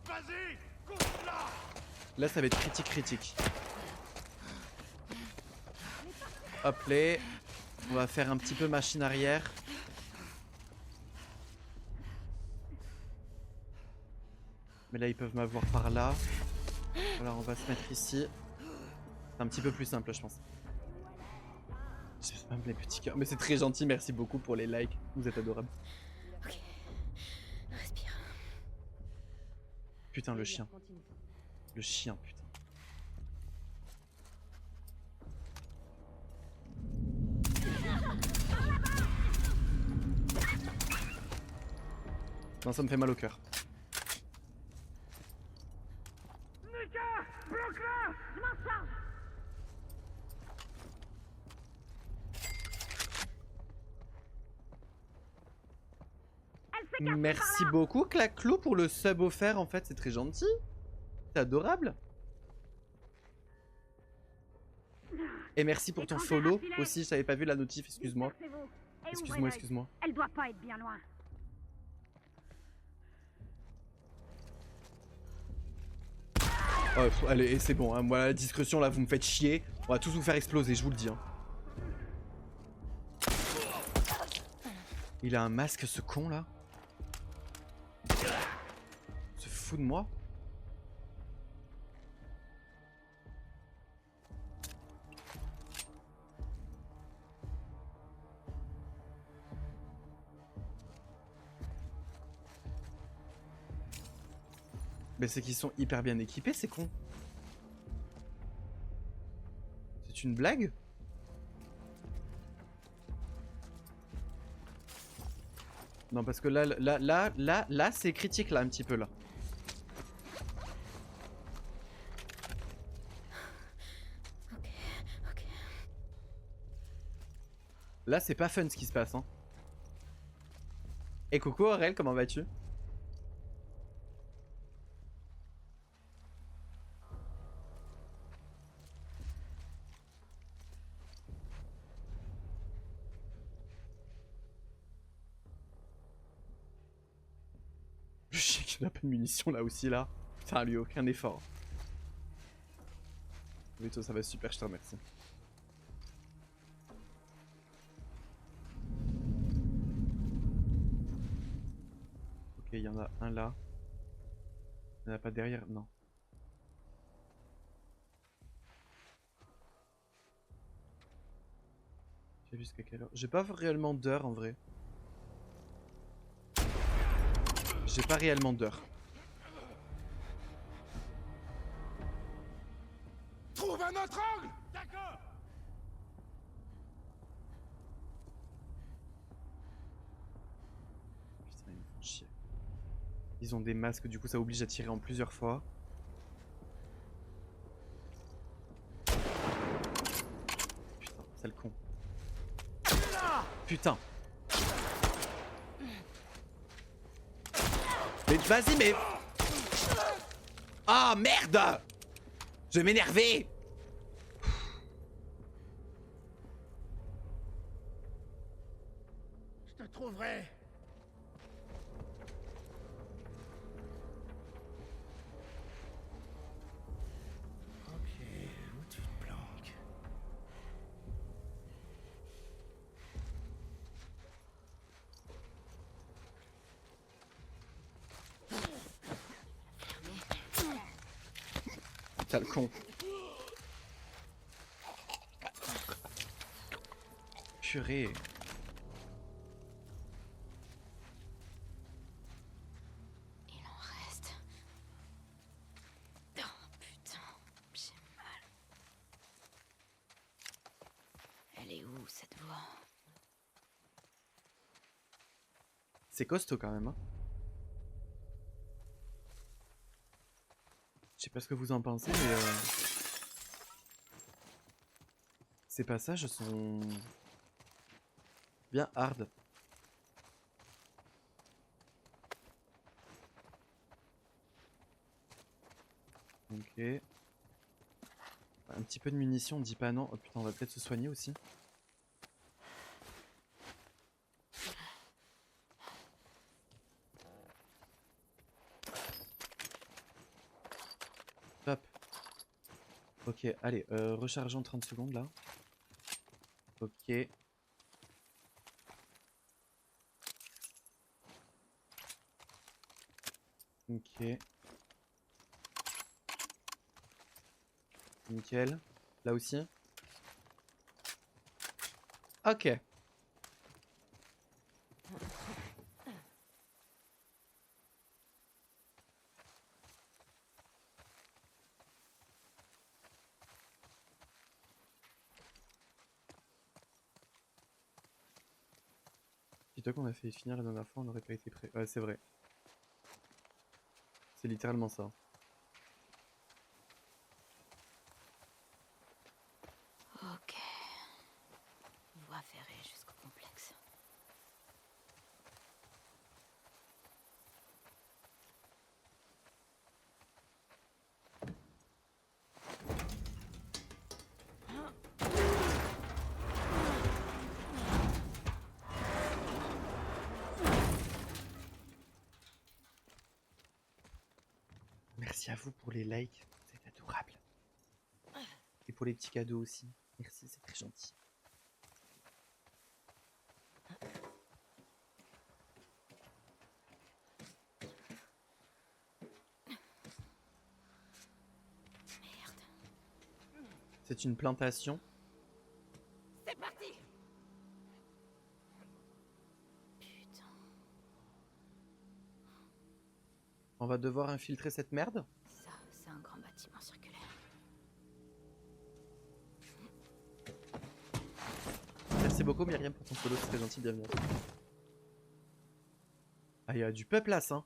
Vas-y! Coupe-la! Là ça va être critique. Hop là. On va faire un petit peu machine arrière. Mais là ils peuvent m'avoir par là. Alors on va se mettre ici. C'est un petit peu plus simple je pense. J'espère pas les petits cœurs. Mais c'est très gentil, merci beaucoup pour les likes. Vous êtes adorables. Ok. Respire. Putain le chien. Le chien putain. Non ça me fait mal au cœur. Merci beaucoup Claclou pour le sub offert en fait, c'est très gentil. C'est adorable. Et merci pour ton follow aussi, je t'avais pas vu la notif, excuse-moi. Excuse-moi, excuse-moi. Elle doit pas être bien loin. Oh, allez, c'est bon, hein. Moi la discrétion là, vous me faites chier. On va tous vous faire exploser, je vous le dis. Hein. Il a un masque ce con là. Se fout de moi. Mais c'est qu'ils sont hyper bien équipés, c'est con. C'est une blague? Non, parce que là, c'est critique là, un petit peu là. Ok. Là, c'est pas fun ce qui se passe, hein. Et coucou Aurel, comment vas-tu? Je sais qu'il n'a pas de munitions là aussi là. Putain, lui, aucun effort. Oui, toi, ça va super, je te remercie. Ok, il y en a un là. Il n'y en a pas derrière, non. J'ai vu jusqu'à quelle heure? J'ai pas réellement d'heure en vrai. J'ai pas réellement d'heure. Trouve un autre angle. D'accord. Putain, ils me font chier. Ils ont des masques, du coup ça oblige à tirer en plusieurs fois. Putain, sale con. Putain. Mais vas-y, mais... Ah, merde! Je vais m'énerver! Je te trouverai. Ok, où tu te planques? Sale con. Purée. Il en reste. Oh putain, j'ai mal. Elle est où cette voix? C'est costaud quand même, hein. Je sais pas ce que vous en pensez, mais ces passages sont bien hard. Ok. Un petit peu de munitions, on dit pas non. Oh putain, on va peut-être se soigner aussi. Top. Ok, allez, rechargeons 30 secondes là. Ok. Ok. Nickel. Là aussi. Ok. Dis-toi qu'on a fait finir la dernière fois, on n'aurait pas été prêt. Ouais, c'est vrai. C'est littéralement ça. Ok. Voie ferrée jusqu'au complexe. Merci à vous pour les likes, c'est adorable. Et pour les petits cadeaux aussi. Merci, c'est très gentil. C'est une plantation. C'est parti. Putain. On va devoir infiltrer cette merde. Ça, c'est un grand bâtiment circulaire. Merci beaucoup Myriam pour ton follow, c'est très gentil, bienvenue. Ah, il y a du peuple là, ça.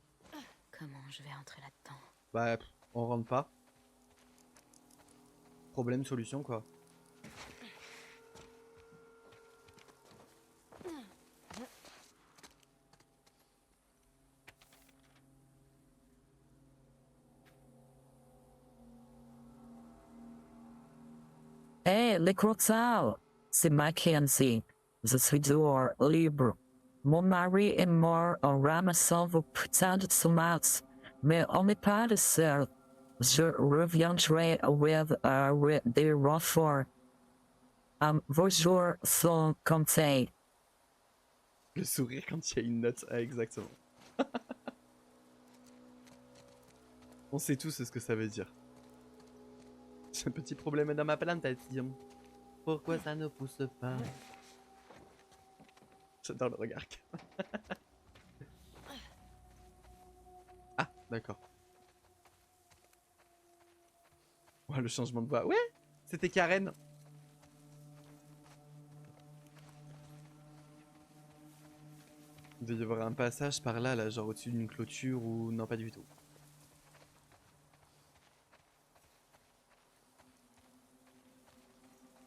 Comment je vais entrer là-dedans? Bah, on rentre pas. Problème, solution, quoi. Hé, les crotards, c'est Mackenzie. Je suis dehors, libre. Mon mari est mort en ramassant vos putains de tomates, mais on n'est pas les seuls. Je reviendrai avec des renforts. Vos jours sont comptés. Le sourire quand il y a une note. Ah, exactement. On sait tous ce que ça veut dire. J'ai un petit problème dans ma plantation. Pourquoi ça ne pousse pas? J'adore le regard. Ah, d'accord. Oh, le changement de voix. Ouais, c'était Karen. Il doit y avoir un passage par là, là, genre au-dessus d'une clôture ou... Non, pas du tout.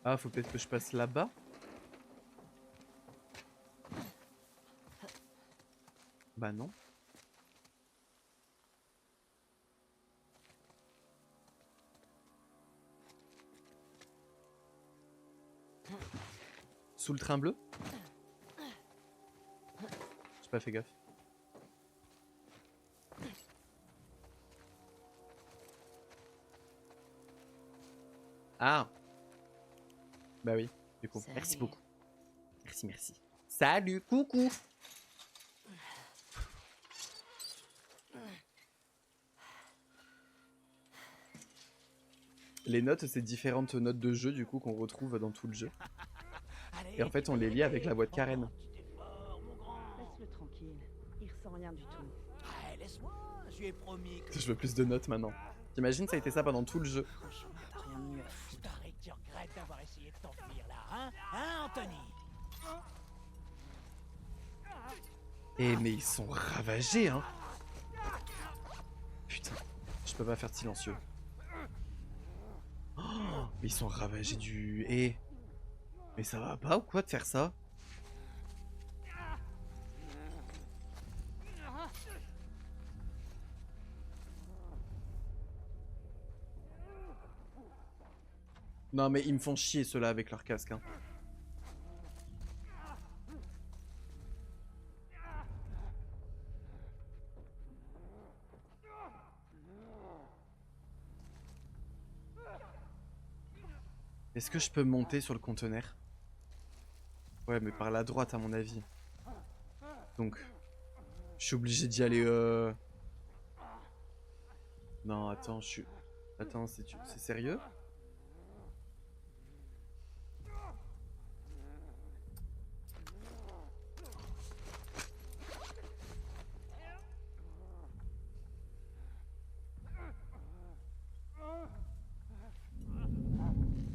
Ah, faut peut-être que je passe là-bas. Bah non. Sous le train bleu? J'ai pas fait gaffe. Ah! Bah oui, du coup. Merci Salut. beaucoup. Merci, merci. Salut, coucou! Les notes, c'est différentes notes de jeu du coup qu'on retrouve dans tout le jeu. Et en fait, on les lit avec la voix de Karen. Laisse-le tranquille, il ressent rien du tout. Laisse-moi, je lui ai promis que... Je veux plus de notes maintenant. T'imagines, ça a été ça pendant tout le jeu. Franchement, t'as rien de mieux à foutre. Je parie que tu regrettes d'avoir essayé de t'enfuir là, hein? Hein, Anthony? Eh mais ils sont ravagés, hein. Putain, je peux pas faire de silencieux. Oh, mais ils sont ravagés du... Eh, mais ça va pas ou quoi de faire ça? Non mais ils me font chier ceux-là avec leur casque, hein. Est-ce que je peux monter sur le conteneur? Ouais, mais par la droite à mon avis. Donc, je suis obligé d'y aller. Non, attends, je suis. Attends, c'est sérieux?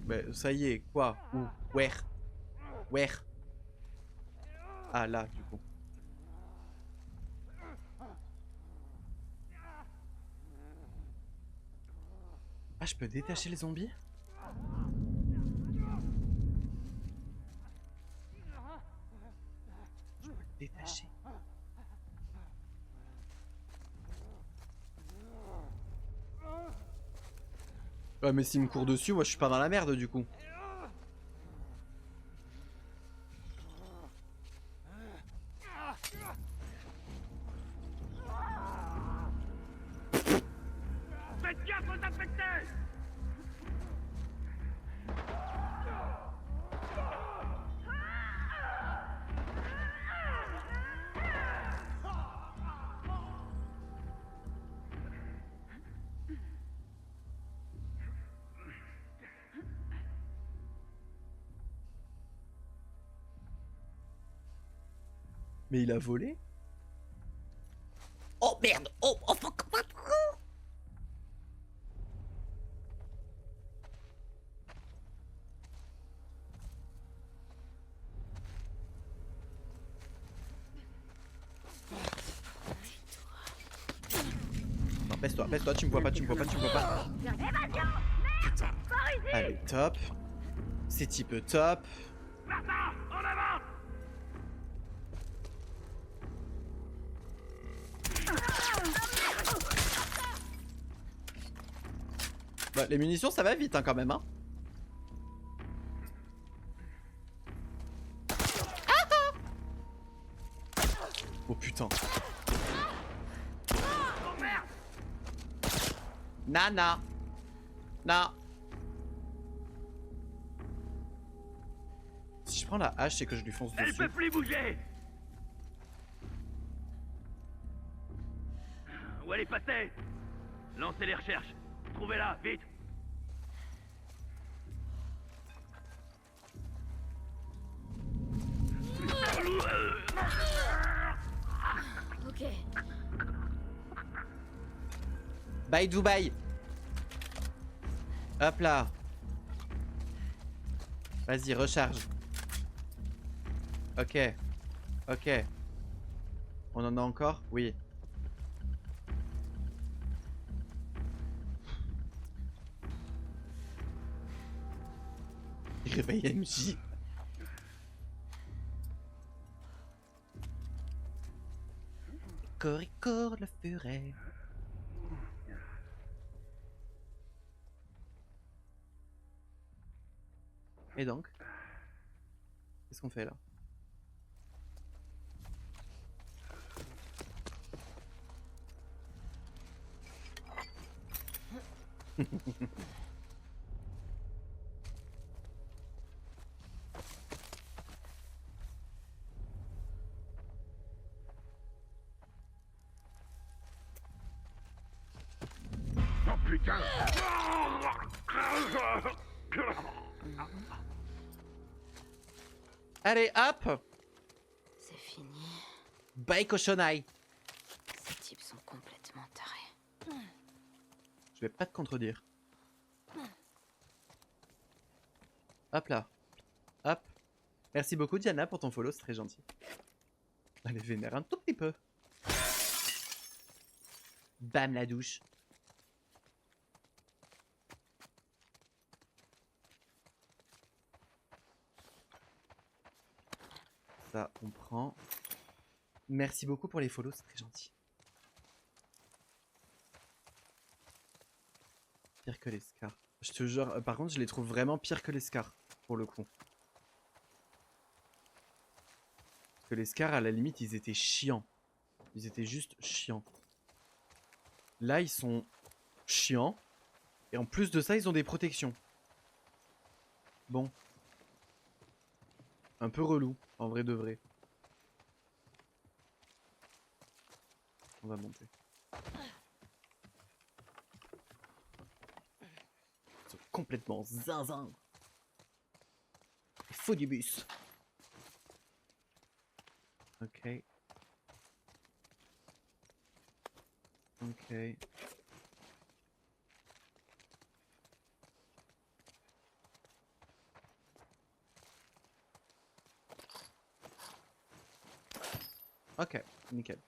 Mais ça y est, quoi? Où? Where? Where? Ah là, du coup. Ah, je peux détacher les zombies? Je peux le détacher. Ouais, mais s'il me court dessus, moi je suis pas dans la merde du coup. Mais il a volé? Oh merde! Oh, oh fuck! Non, baisse-toi, tu me vois pas, tu me vois pas, tu me vois pas. Putain. Allez, top. C'est type top. Bah, les munitions, ça va vite hein, quand même. Hein. Oh putain. Nana. Non. Si je prends la hache, c'est que je lui fonce dessus. Elle peut plus bouger. Où elle est passée? Lancez les recherches. Trouvez-la, vite. Ok. Bye Dubaï. Hop là. Vas-y, recharge. Ok. Ok. On en a encore? Oui. Réveille MJ. Coricore le furet. Et donc? Qu'est-ce qu'on fait là? Oh putain! Allez, hop! C'est fini. Bye cochonaille! Ces types sont complètement tarés. Je vais pas te contredire. Hop là. Hop. Merci beaucoup Diana pour ton follow, c'est très gentil. Elle est vénère un tout petit peu. Bam la douche. Ça, on prend. Merci beaucoup pour les follows, c'est très gentil. Pire que les scars. Je te jure, par contre, je les trouve vraiment pire que les scars, pour le coup. Parce que les scars, à la limite, ils étaient chiants. Ils étaient juste chiants. Là, ils sont chiants. Et en plus de ça, ils ont des protections. Bon. Un peu relou, en vrai de vrai. On va monter. Ils sont complètement zinzin. Il faut du bus. Ok. Ok. Ok, nickel.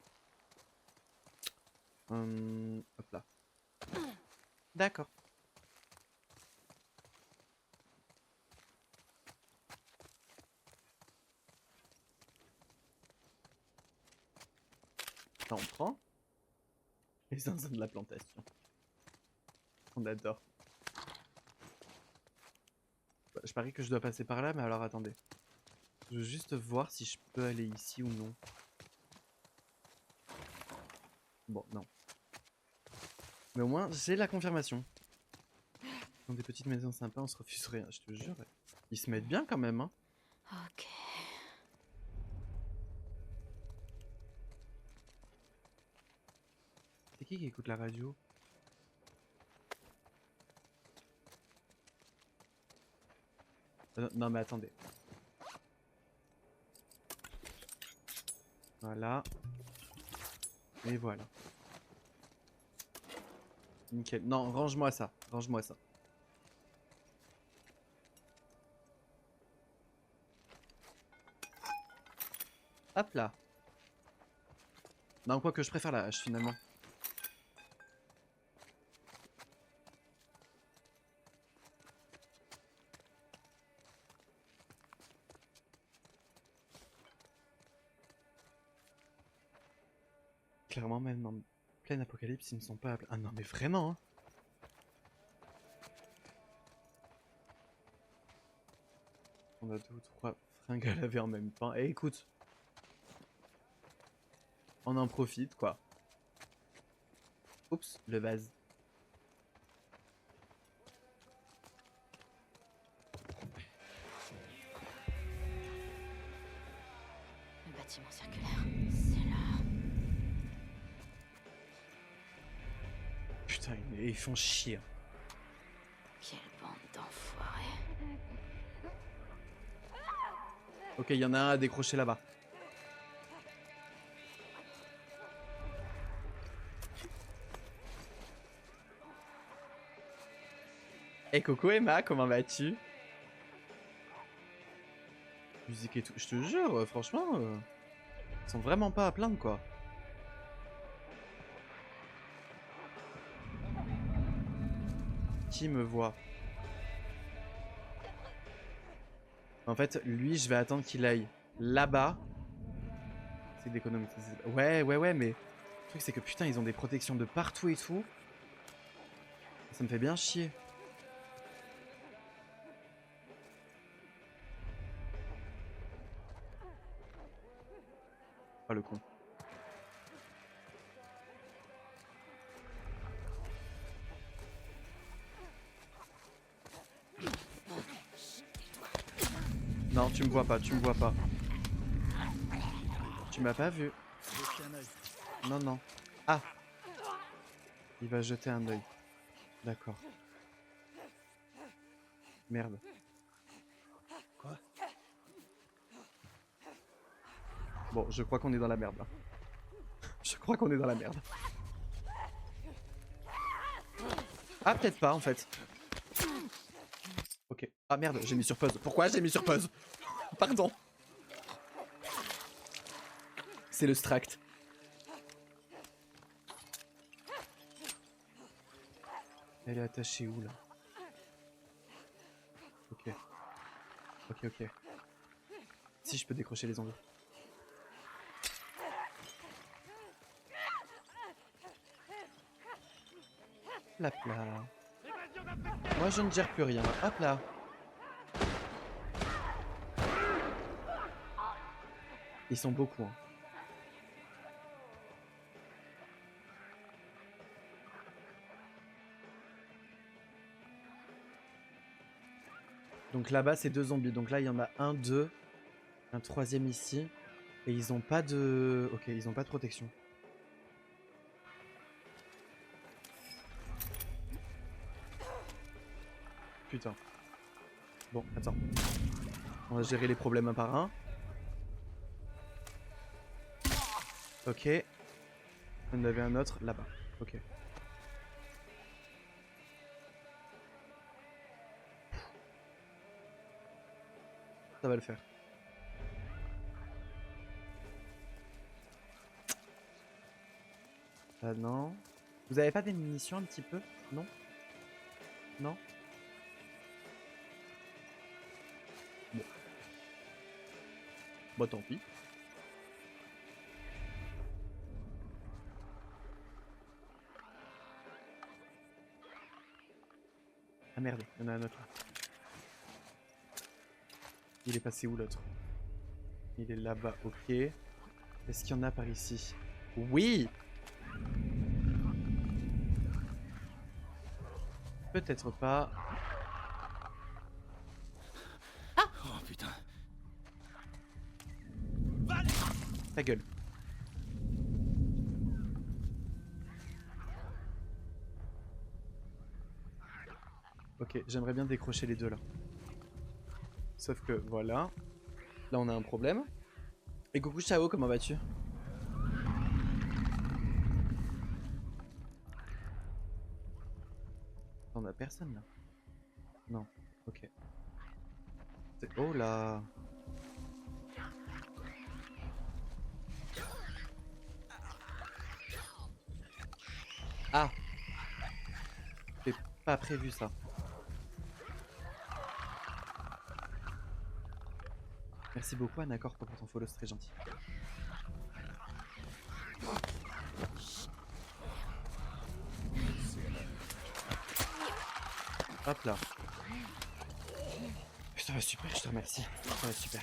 Hop là. D'accord. Ça, on prend. Les zinzins de la plantation. On adore. Bah, je parie que je dois passer par là, mais alors attendez. Je veux juste voir si je peux aller ici ou non. Bon, non. Mais au moins, j'ai la confirmation. Dans des petites maisons sympas, on se refuse rien, je te jure. Ils se mettent bien quand même, hein. Ok. C'est qui écoute la radio? Non, non, mais attendez. Voilà. Et voilà. Nickel. Non, range-moi ça. Range-moi ça. Hop là. Non, quoi que je préfère la hache finalement. Clairement, même en pleine apocalypse, ils ne sont pas... Ah non, mais vraiment, hein. On a 2 ou 3 fringues à laver en même temps. Eh, écoute. On en profite, quoi. Oups, le vase. Le bâtiment circulaire, c'est là. Putain, ils font chier. Quelle bande d'enfoirés. Ok, il y en a un à décrocher là-bas. Eh Coco Emma, comment vas-tu? Musique et tout, je te jure, franchement, ils sont vraiment pas à plaindre quoi. Qui me voit? En fait, lui, je vais attendre qu'il aille là-bas. C'est d'économiser. Ouais, mais le truc c'est que putain, ils ont des protections de partout et tout. Ça me fait bien chier. Oh le con. Non, tu me vois pas, tu me vois pas. Tu m'as pas vu. Non, non. Ah! Il va jeter un œil. D'accord. Merde. Quoi? Bon, je crois qu'on est dans la merde là. Je crois qu'on est dans la merde. Ah, peut-être pas en fait. Ok. Ah merde, j'ai mis sur pause. Pourquoi j'ai mis sur pause? Pardon. C'est le stract. Elle est attachée où là? Ok. Ok. Si je peux décrocher les ongles. Hop là. Moi je ne gère plus rien. Hop là. Ils sont beaucoup. Hein. Donc là-bas c'est 2 zombies. Donc là il y en a un, 2. Un 3e ici. Et ils ont pas de... Ok, ils ont pas de protection. Putain. Bon, attends. On va gérer les problèmes un par un. Ok. On en avait un autre là-bas. Ok. Ça va le faire. Ah non. Vous avez pas des munitions un petit peu? Non? Non? Bon. Bah tant pis. Ah merde, il y en a un autre. Il est passé où l'autre? Il est là-bas, ok. Est-ce qu'il y en a par ici? Oui! Peut-être pas. Oh putain. Ta gueule. Ok, j'aimerais bien décrocher les deux là. Sauf que voilà. Là on a un problème. Et coucou Chao, comment vas-tu? personne là. Non, ok. Oh là. Ah. J'ai pas prévu ça. Merci beaucoup Anacor pour ton follow, c'est très gentil. Hop là. Putain, super, je te remercie. Ça va super.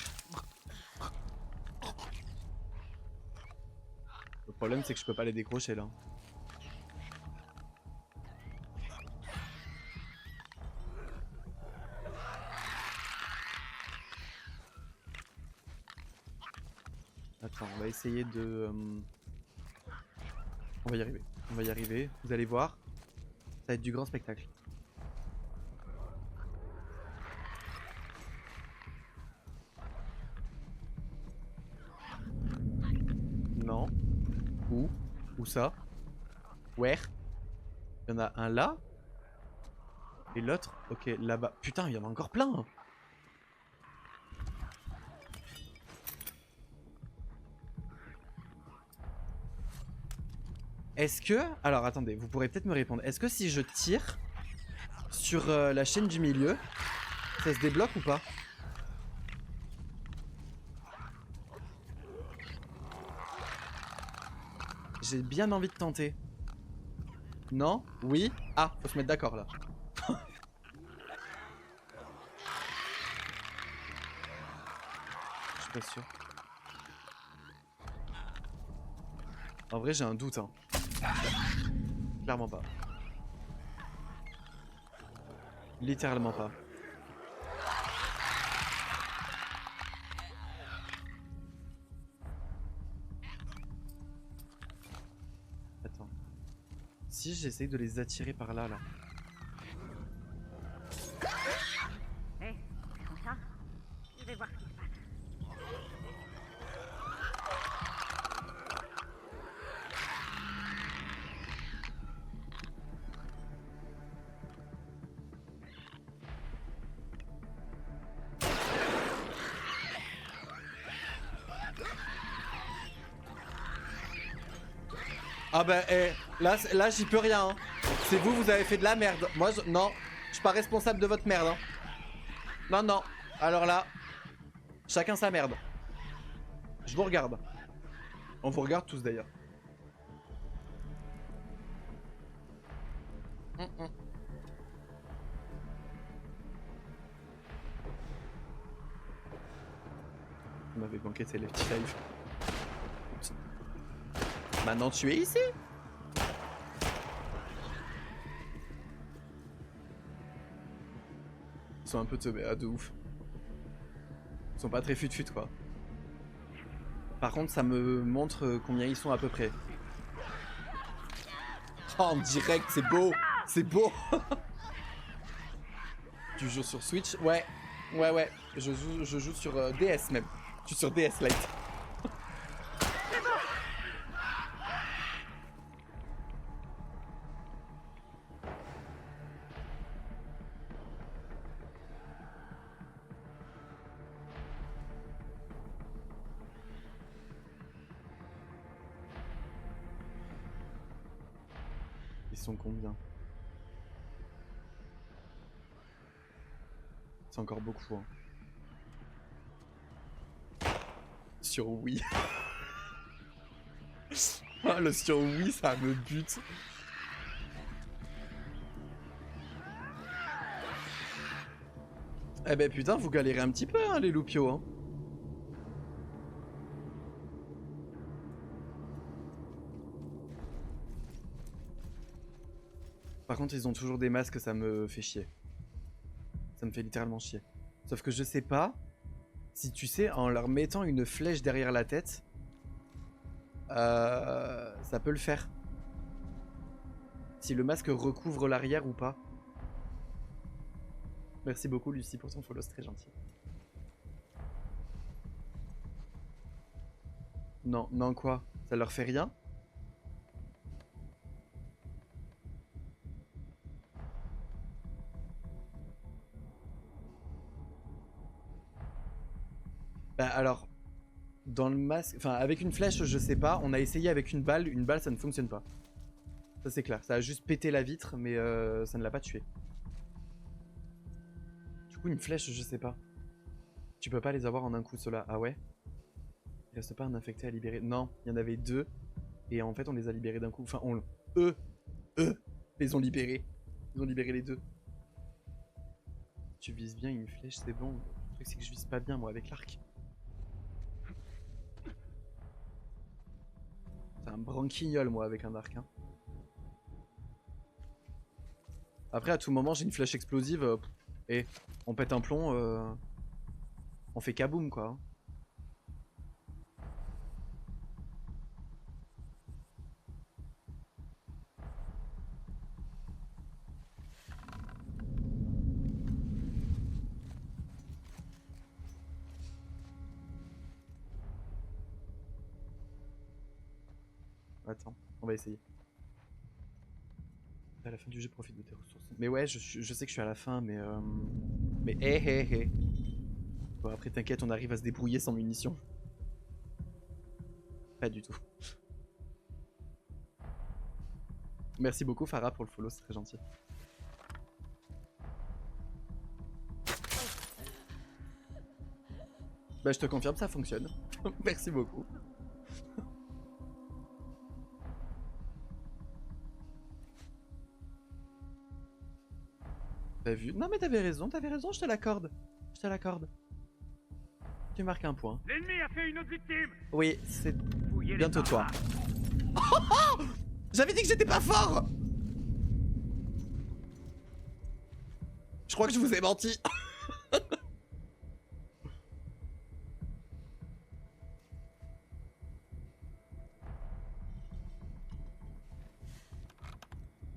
Le problème c'est que je peux pas les décrocher là. Attends, on va essayer de... On va y arriver. On va y arriver. Vous allez voir. Ça va être du grand spectacle. Non. Où? Où ça? Where? Il y en a un là. Et l'autre? Ok, là-bas. Putain, il y en a encore plein. Est-ce que... Alors attendez, vous pourrez peut-être me répondre. Est-ce que si je tire sur la chaîne du milieu, ça se débloque ou pas? J'ai bien envie de tenter. Non? Oui? Ah, faut se mettre d'accord là. Je suis pas sûr. En vrai, j'ai un doute, hein. Clairement pas. Littéralement pas. Attends. Si j'essaye de les attirer par là, là. Hé, comme ça, je vais voir ce qui se passe. Ah bah là j'y peux rien hein. C'est vous, vous avez fait de la merde. Moi non, je suis pas responsable de votre merde hein. Non non, alors là chacun sa merde. Je vous regarde. On vous regarde tous d'ailleurs. Vous m'avez manqué, c'est les petits lives. Maintenant tu es ici. Ils sont un peu teubés, de ouf. Ils sont pas très fut-fut quoi. Par contre ça me montre combien ils sont à peu près. Oh, en direct, c'est beau. C'est beau. Tu joues sur Switch? Ouais. Ouais. Je joue sur DS même. Je suis sur DS Lite. Ils sont combien? C'est encore beaucoup. Hein. Sur Wii. Ah, le sur Wii, ça me bute. Eh ben putain, vous galérez un petit peu, hein, les loupios. Hein. Par contre, ils ont toujours des masques, ça me fait chier. Ça me fait littéralement chier. Sauf que je sais pas si tu sais, en leur mettant une flèche derrière la tête, ça peut le faire. Si le masque recouvre l'arrière ou pas. Merci beaucoup Lucie pour ton follow, c'est très gentil. Non quoi? Ça leur fait rien? Bah alors, dans le masque, enfin avec une flèche je sais pas, on a essayé avec une balle ça ne fonctionne pas. Ça c'est clair, ça a juste pété la vitre mais ça ne l'a pas tué. Du coup une flèche je sais pas. Tu peux pas les avoir en un coup ceux-là, ah ouais? Il reste pas un infecté à libérer, non, il y en avait 2 et en fait on les a libérés d'un coup, enfin eux les ont libérés, ils ont libéré les 2. Tu vises bien une flèche c'est bon, le truc c'est que je vise pas bien moi avec l'arc. C'est un branquignol moi avec un arc hein. Après à tout moment j'ai une flèche explosive et on pète un plomb, on fait kaboom quoi. Attends, on va essayer. À la fin du jeu, profite de tes ressources. Mais ouais, je sais que je suis à la fin, mais hé. Bon, après, t'inquiète, on arrive à se débrouiller sans munitions. Pas du tout. Merci beaucoup, Farah, pour le follow, c'est très gentil. Bah, je te confirme, ça fonctionne. Merci beaucoup. T'as vu? Non mais t'avais raison, je te l'accorde. Je te l'accorde. Tu marques un point. L'ennemi a fait une autre victime. Oui, c'est Fouillez les bientôt toi. barbares. J'avais dit que j'étais pas fort. Je crois que je vous ai menti.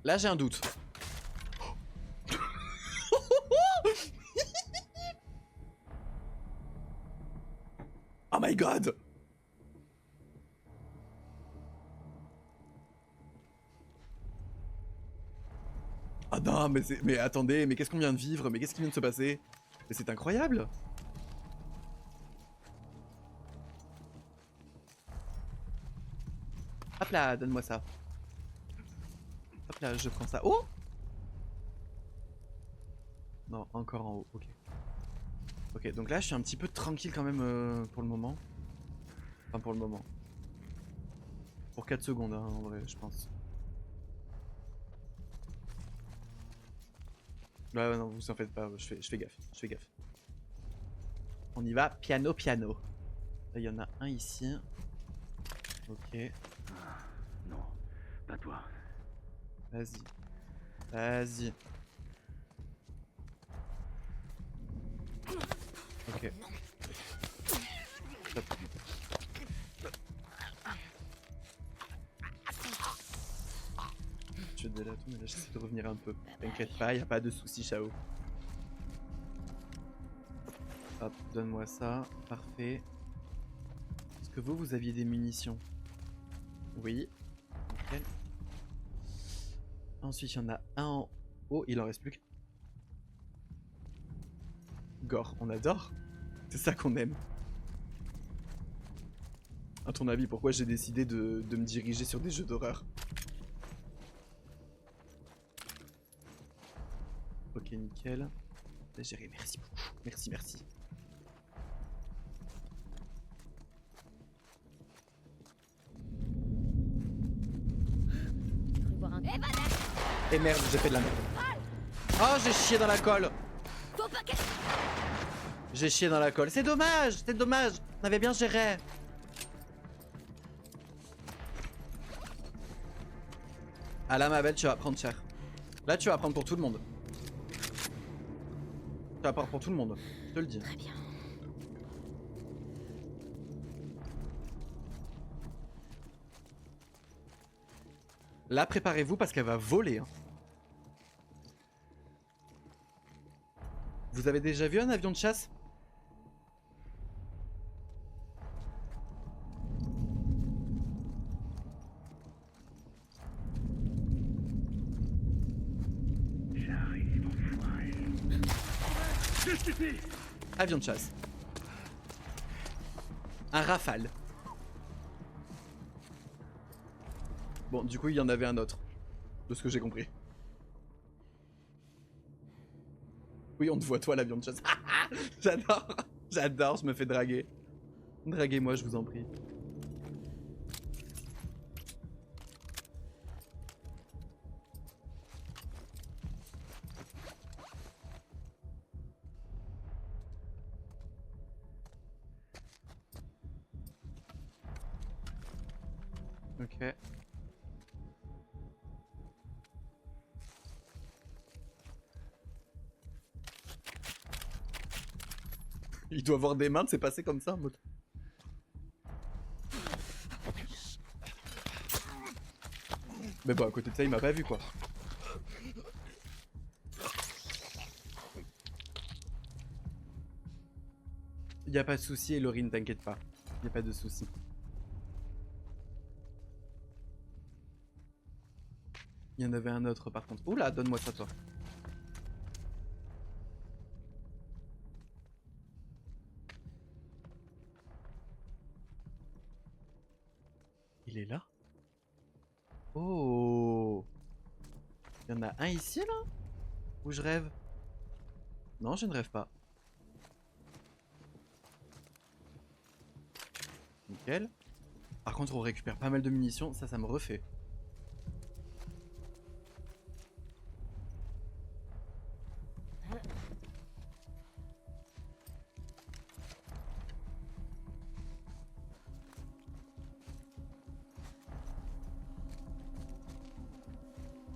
Là j'ai un doute. Oh my god! Ah non, mais attendez, mais qu'est-ce qu'on vient de vivre? Mais qu'est-ce qui vient de se passer? Mais c'est incroyable! Hop là, donne-moi ça. Hop là, je prends ça. Oh! Non, encore en haut, ok. Ok, donc là je suis un petit peu tranquille quand même pour le moment. Enfin pour le moment. Pour 4 secondes hein, en vrai je pense. Ouais non vous en faites pas, je fais gaffe, On y va piano piano. Là il y en a un ici. Ok. Non, pas toi. Vas-y. Vas-y. Ok. Stop. Je te délato, mais là j'essaie de revenir un peu. T'inquiète pas, y a pas de soucis, Chao. Hop, donne-moi ça. Parfait. Est-ce que vous aviez des munitions? Oui. Nickel. Ensuite, il y en a un en haut. Il en reste plus que... Gore, on adore. C'est ça qu'on aime. À ton avis, pourquoi j'ai décidé de me diriger sur des jeux d'horreur? Ok, nickel. T'as géré, merci beaucoup. Merci, merci. Et merde, j'ai fait de la merde. Oh, j'ai chié dans la colle. J'ai chié dans la colle. C'est dommage, c'est dommage. On avait bien géré. Ah là, ma belle, tu vas prendre cher. Là, tu vas prendre pour tout le monde. Tu vas prendre pour tout le monde. Je te le dis. Très bien. Là, préparez-vous parce qu'elle va voler. Hein. Vous avez déjà vu un avion de chasse? J'arrive, enfoiré. Justifie. Avion de chasse. Un rafale. Bon, du coup, il y en avait un autre. De ce que j'ai compris. Oui, on te voit toi, l'avion de chasse. J'adore. J'adore, je me fais draguer. Draguez-moi, je vous en prie. Ok. Il doit avoir des mains de s'est passé comme ça en mode. Mais bon, à côté de ça, il m'a pas vu quoi. Y a pas de souci, Elorine, t'inquiète pas. Y a pas de souci. Il y en avait un autre par contre. Oula, donne-moi ça toi. Il est là? Oh! Il y en a un ici là? Où je rêve? Non, je ne rêve pas. Nickel. Par contre, on récupère pas mal de munitions. Ça me refait.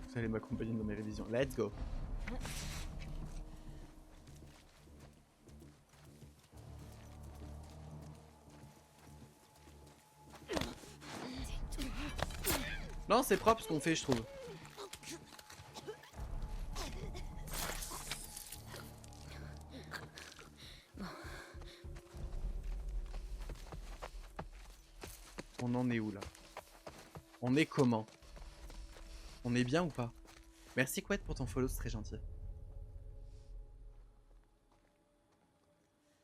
Vous allez m'accompagner dans mes révisions. Let's go. Non, c'est propre ce qu'on fait, je trouve. On en est où là? On est comment? On est bien ou pas? Merci Quet pour ton follow, c'est très gentil.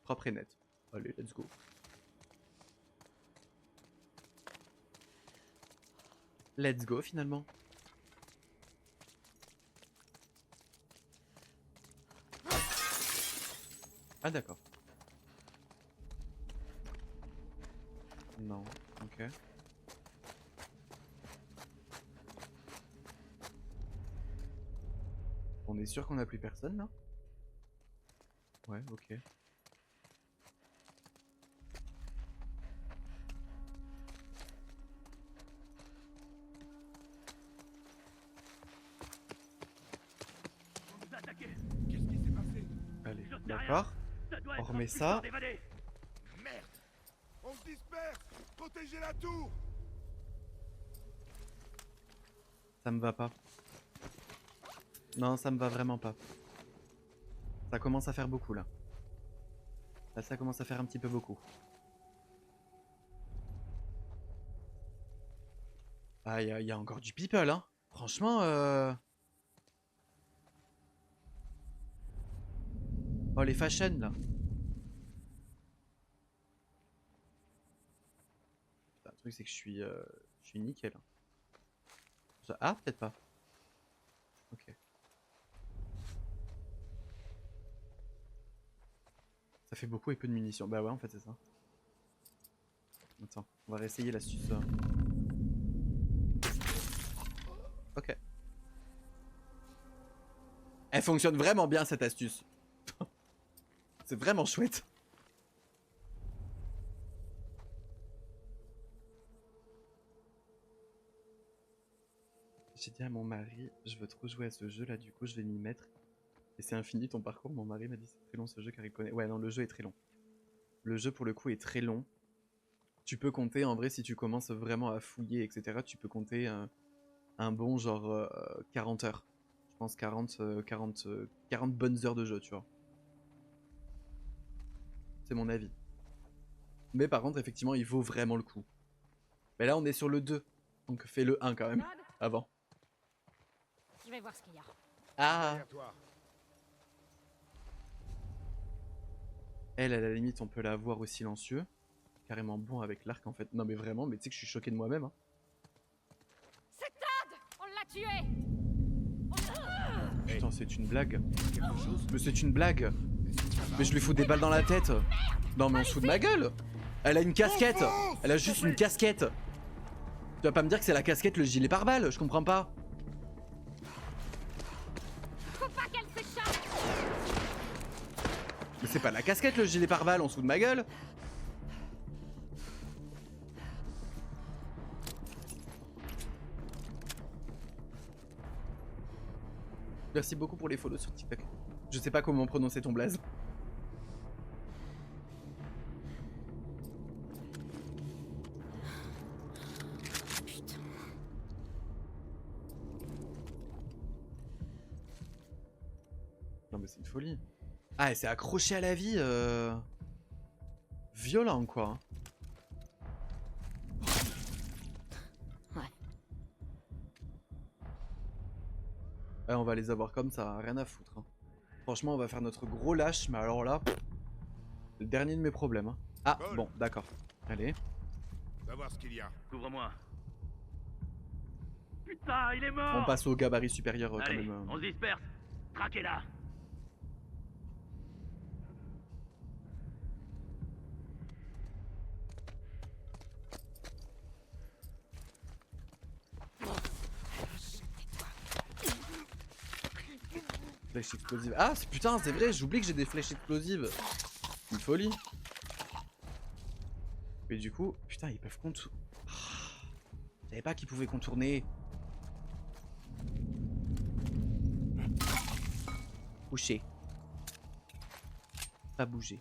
Propre et net. Allez, let's go. Let's go finalement. Ah d'accord. Non, ok. On est sûr qu'on a plus personne là? Ouais, ok. Qu'est-ce qui s'est passé? Allez, d'accord. On remet ça. Merde! On se disperse! Protégez la tour! Ça me va pas. Non, ça me va vraiment pas. Ça commence à faire beaucoup là. Là, ça commence à faire un petit peu beaucoup. Ah, il y a encore du people, hein. Franchement, oh, les fashion là. Le truc, c'est que je suis nickel. Ah, peut-être pas. Ok. Ça fait beaucoup et peu de munitions. Bah ouais, en fait, c'est ça. Attends, on va réessayer l'astuce. Ok. Elle fonctionne vraiment bien cette astuce. C'est vraiment chouette. J'ai dit à mon mari, je veux trop jouer à ce jeu là, du coup je vais m'y mettre. Et c'est infini ton parcours, mon mari m'a dit c'est très long ce jeu car il connaît. Ouais non, le jeu est très long. Le jeu pour le coup est très long. Tu peux compter en vrai si tu commences vraiment à fouiller etc. Tu peux compter un bon genre 40 heures. Je pense 40 bonnes heures de jeu tu vois. C'est mon avis. Mais par contre effectivement il vaut vraiment le coup. Mais là on est sur le 2. Donc fais le 1 quand même. Avant. Je vais voir ce qu'il y a. Ah Derrière toi. Elle à la limite on peut la voir au silencieux. carrément bon avec l'arc en fait. Non mais vraiment, mais tu sais que je suis choqué de moi-même. Hein. C'est Todd! On l'a tué! Putain, c'est une blague. Mais c'est une blague. Mais je lui fous des balles dans la tête. Non mais on se fout de ma gueule. Elle a une casquette. Elle a juste une casquette. Tu vas pas me dire que c'est la casquette, le gilet pare-balles, je comprends pas. Faut pas qu'elle s'échappe! Mais c'est pas la casquette, le gilet pare-balles, on se fout de ma gueule. Merci beaucoup pour les follow sur TikTok. Je sais pas comment prononcer ton blaze. Putain. Non mais c'est une folie. Ah, elle s'est accrochée à la vie. Violent quoi. Ouais. Ouais, on va les avoir comme ça, rien à foutre. Hein. Franchement, on va faire notre gros lâche, mais alors là, le dernier de mes problèmes. Hein. Ah, Paul. bon, d'accord. Allez. Va voir ce qu'il y a. Couvre-moi. Putain, il est mort. On passe au gabarit supérieur quand Allez, même. on se disperse. Traquez-la. Flèche explosive. Ah, putain, c'est vrai, j'oublie que j'ai des flèches explosives. Une folie. Mais du coup, putain, ils peuvent contourner. Je savais pas qu'ils pouvaient contourner. Boucher. Pas bouger.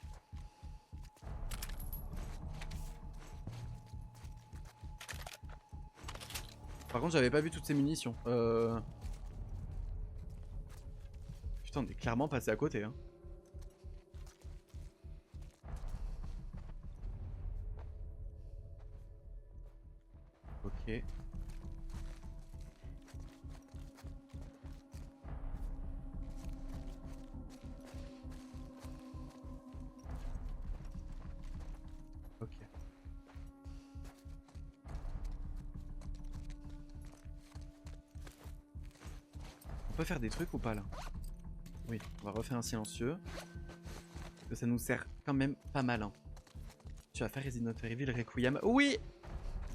Par contre, j'avais pas vu toutes ces munitions. Putain, on est clairement passé à côté. Hein. Ok. Ok. On peut faire des trucs ou pas là? Oui, on va refaire un silencieux. Parce que ça nous sert quand même pas mal. Hein. Tu vas faire Resident Evil Requiem. Oui!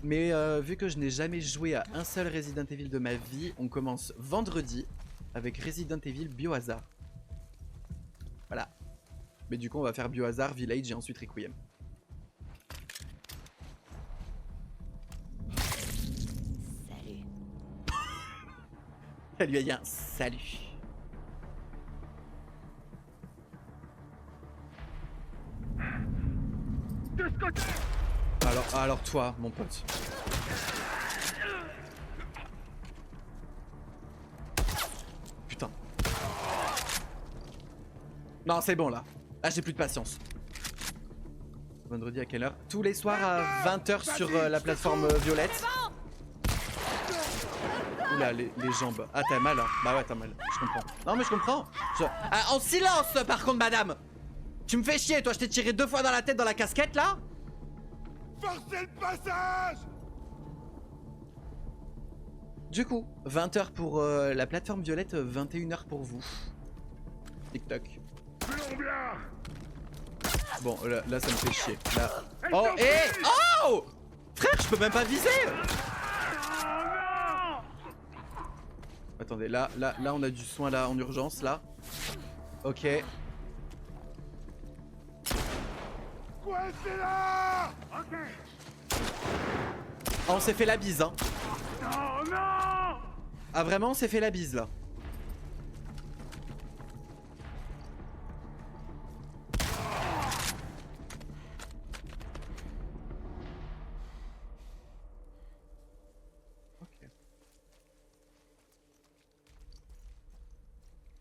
Mais vu que je n'ai jamais joué à un seul Resident Evil de ma vie, on commence vendredi avec Resident Evil Biohazard. Voilà. Mais du coup, on va faire Biohazard, Village et ensuite Requiem. Salut. Elle lui a dit un salut. De ce côté. Alors toi, mon pote. Putain. Non, c'est bon là. Là, j'ai plus de patience. Vendredi à quelle heure? Tous les soirs à 20h sur la plateforme Violette. Oula, les jambes. Ah, t'as mal hein. Bah ouais, t'as mal. Je comprends. Non, mais je comprends. Ah, en silence, par contre, madame. Tu me fais chier, toi. Je t'ai tiré 2 fois dans la tête dans la casquette, là. Forcez le passage! Du coup, 20h pour la plateforme Violette, 21h pour vous. TikTok. Bon, là ça me fait chier. Là. Oh, hé! Oh! Frère, je peux même pas viser! Attendez, là, on a du soin là en urgence, là. Ok. Coincez-la! Oh, on s'est fait la bise, hein. Non, non. Ah, vraiment, on s'est fait la bise, là. Ok.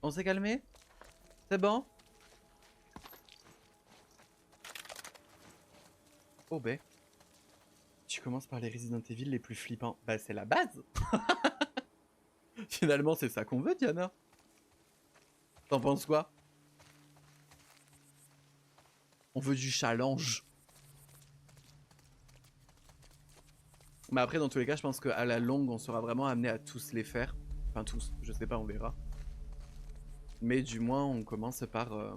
On s'est calmé? C'est bon? Oh ben. Tu commences par les Resident Evil les plus flippants. Bah c'est la base. Finalement c'est ça qu'on veut, Diana. T'en penses quoi? On veut du challenge. Mais après, dans tous les cas, je pense qu'à la longue, on sera vraiment amené à tous les faire. Enfin, tous, je sais pas, on verra. Mais du moins, on commence par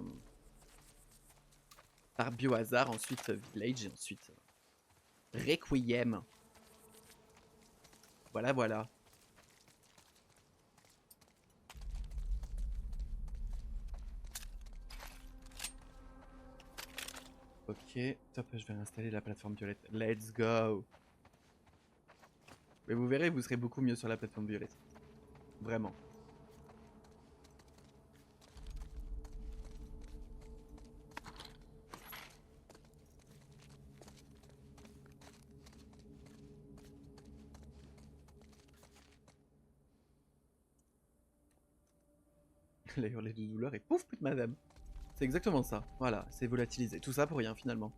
Biohazard, ensuite Village, et ensuite Requiem. Voilà, voilà. Ok, top, je vais installer la plateforme violette. Let's go. Mais vous verrez, vous serez beaucoup mieux sur la plateforme violette. Vraiment. Elle a hurlé de douleur et pouf, pute madame. C'est exactement ça. Voilà, c'est volatilisé. Tout ça pour rien finalement.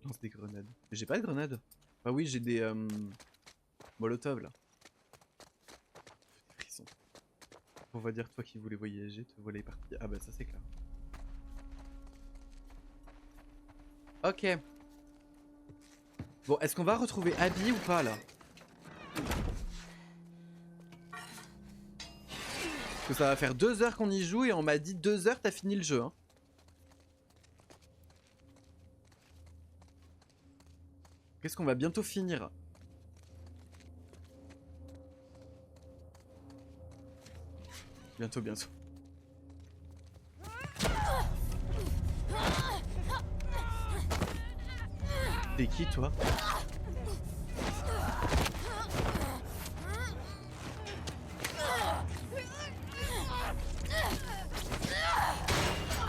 Lance des grenades. J'ai pas de grenades. Bah oui, j'ai des Molotov là. Des frissons. On va dire toi qui voulais voyager, te voler parti. Ah bah ça c'est clair. Ok. Bon, est-ce qu'on va retrouver Abby ou pas là? Parce que ça va faire 2 heures qu'on y joue et on m'a dit 2 heures t'as fini le jeu hein. Qu'est-ce qu'on va bientôt finir? Bientôt, bientôt. T'es qui toi?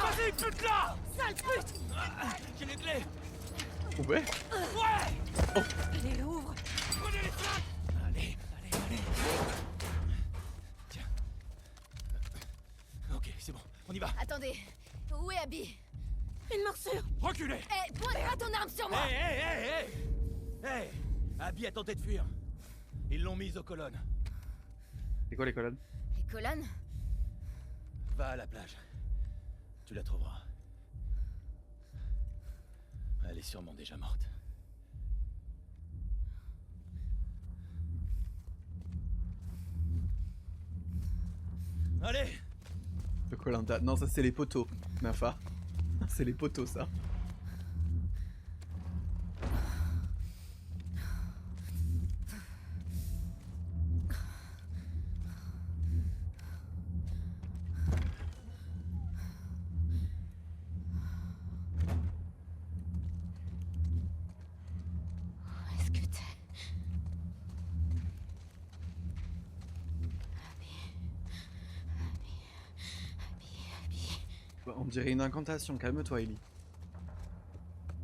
Vas-y, pute-là! Sale pute! J'ai les clés! Ouais. Ouais! Oh. Allez, ouvre! Prenez les flingues! Allez, allez, allez! Tiens. Ok, c'est bon, on y va! Attendez, où est Abby? Une morsure! Reculez! Hé, pointe pas ton arme sur moi! Hé, hé, hé, hé! Hé! Abby a tenté de fuir. Ils l'ont mise aux colonnes. C'est quoi les colonnes? Les colonnes? Va à la plage. Tu la trouveras. Elle est sûrement déjà morte. Allez! Le Koh-Lanta. Non, ça c'est les poteaux, Nafa. C'est les poteaux ça. Où est-ce que t'es? On dirait une incantation, calme-toi Ellie.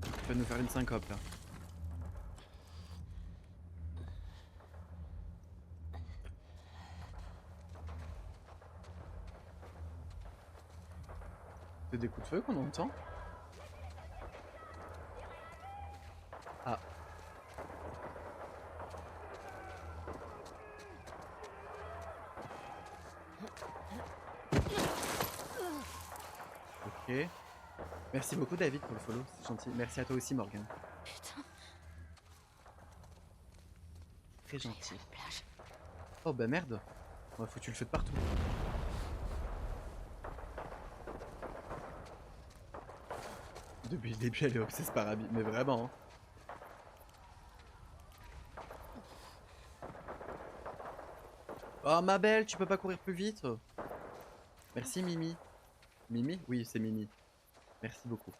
Tu vas nous faire une syncope là. C'est des coups de feu qu'on entend? Ah. Ok. Merci beaucoup David pour le follow, c'est gentil. Merci à toi aussi Morgan. Putain. Très gentil. Plage. Oh bah merde. Ouais, faut que tu le fais de partout. Depuis le début elle est obsesse par Abby, mais vraiment. Hein. Oh ma belle, tu peux pas courir plus vite? Merci Mimi. Mimi? Oui, c'est Mimi. Merci beaucoup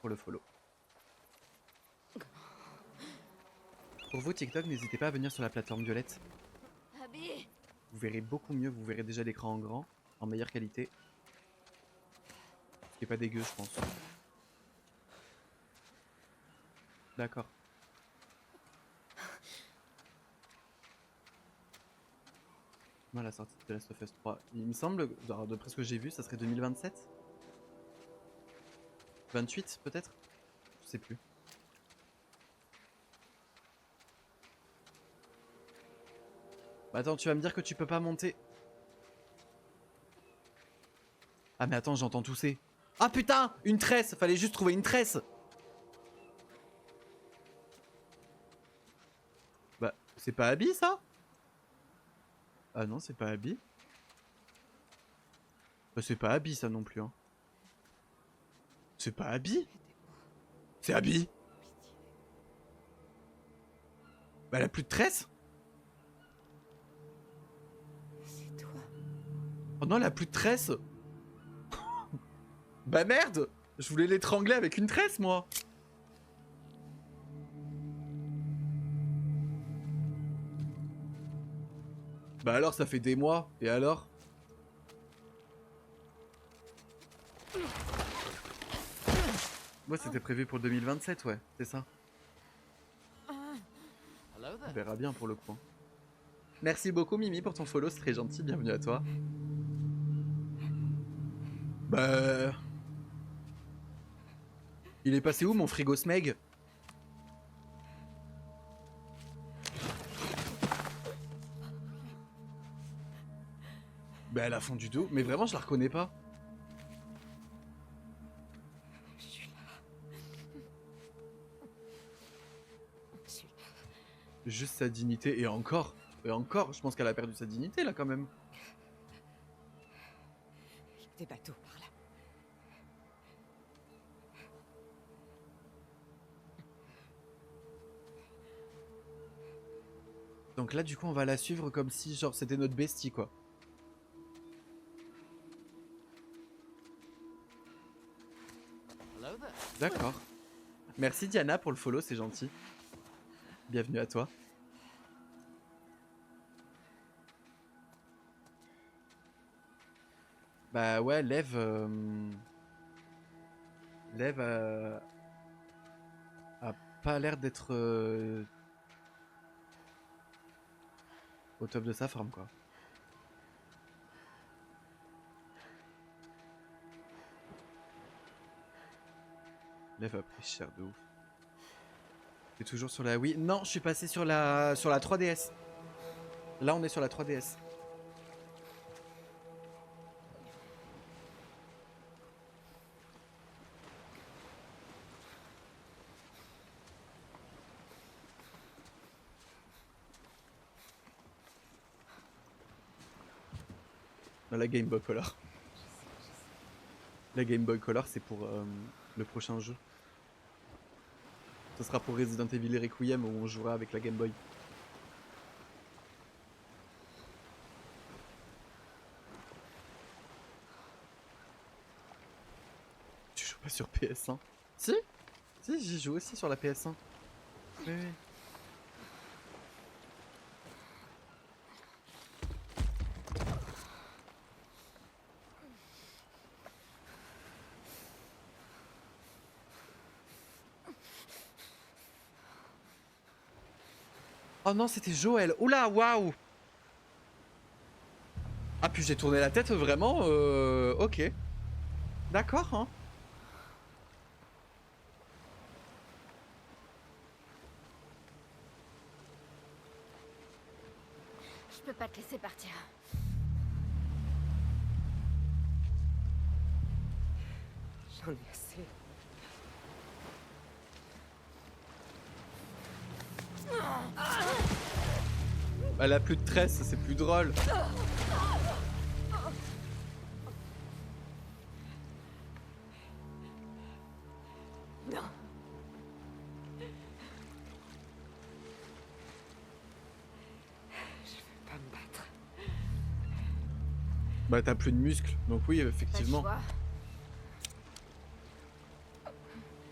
pour le follow. Pour vous TikTok, n'hésitez pas à venir sur la plateforme violette. Abby! Vous verrez beaucoup mieux, vous verrez déjà l'écran en grand, en meilleure qualité. Ce qui est pas dégueu je pense. D'accord. Moi la sortie de The Last of Us 3, il me semble, alors, d'après ce que j'ai vu, ça serait 2027 28 peut-être? Je sais plus. Bah attends, tu vas me dire que tu peux pas monter. Ah mais attends, j'entends tousser. Ah putain, une tresse. Fallait juste trouver une tresse. Bah, c'est pas Abby ça? Ah non, c'est pas Abby. Bah, c'est pas Abby ça non plus. Hein. C'est pas Abby. C'est Abby. Bah, elle a plus de tresse. C'est toi. Oh non, elle a plus de tresse. Bah merde. Je voulais l'étrangler avec une tresse moi. Bah alors ça fait des mois. Et alors? Moi c'était prévu pour 2027 ouais. C'est ça. On verra bien pour le coup. Merci beaucoup Mimi pour ton follow, c'est très gentil, bienvenue à toi. Bah... Il est passé où mon frigo Smeg? Bah elle a fondu d'eau, mais vraiment je la reconnais pas. Je suis là. Je suis là. Juste sa dignité, et encore, je pense qu'elle a perdu sa dignité là quand même. Il y a des bateaux par là. Donc là du coup on va la suivre comme si genre c'était notre bestie quoi. D'accord. Merci Diana pour le follow, c'est gentil. Bienvenue à toi. Bah ouais, Lev... Lev a pas l'air d'être au top de sa forme quoi. Lev a pris cher de ouf. T'es toujours sur la Wii? Non, je suis passé sur la 3DS. Là on est sur la 3DS. Dans la Game Boy Color. La Game Boy Color c'est pour le prochain jeu. Ce sera pour Resident Evil Requiem où on jouera avec la Game Boy. Tu joues pas sur PS1? Si? Si, j'y joue aussi sur la PS1. Oui, oui. Oh non, c'était Joël. Oula, waouh. Ah, puis j'ai tourné la tête vraiment. Ok. D'accord, hein. Je peux pas te laisser partir. J'en ai assez. Elle a plus de tresse, c'est plus drôle. Non. Je veux pas me battre. Bah t'as plus de muscles, donc oui effectivement. Pas le choix.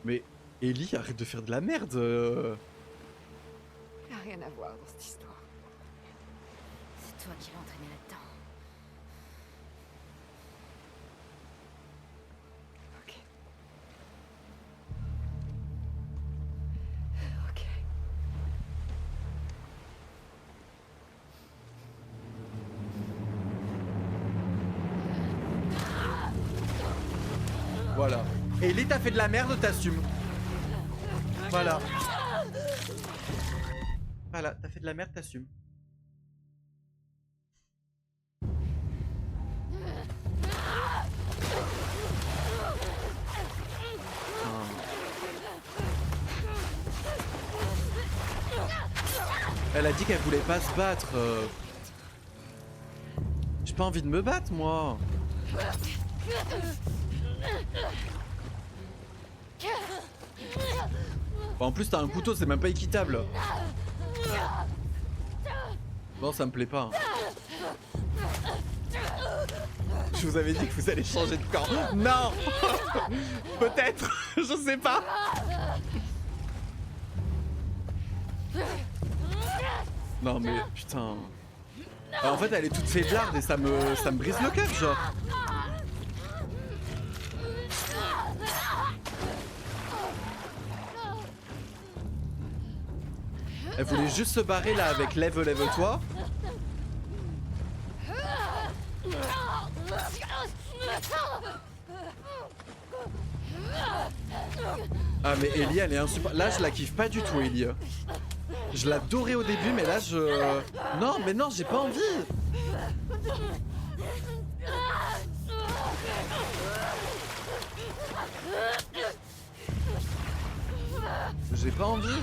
Mais Ellie, arrête de faire de la merde. Il n'y a rien à voir dans cette histoire. C'est toi qui l'as entraîné là-dedans. Ok. Ok. Voilà. Ellie, t'as fait de la merde, t'assumes. Voilà. Voilà, t'as fait de la merde, t'assumes. Elle a dit qu'elle voulait pas se battre. J'ai pas envie de me battre, moi. Bon, en plus, t'as un couteau, c'est même pas équitable. Bon, ça me plaît pas. Je vous avais dit que vous allez changer de camp. Non. Peut-être. Je sais pas. Non mais putain. Alors, en fait elle est toute faiblarde et ça me brise le cœur genre. Elle voulait juste se barrer là avec lève-toi. Ah mais Ellie elle est insupportable. Là je la kiffe pas du tout Ellie. Je l'adorais au début mais là je... Non mais non j'ai pas envie. J'ai pas envie.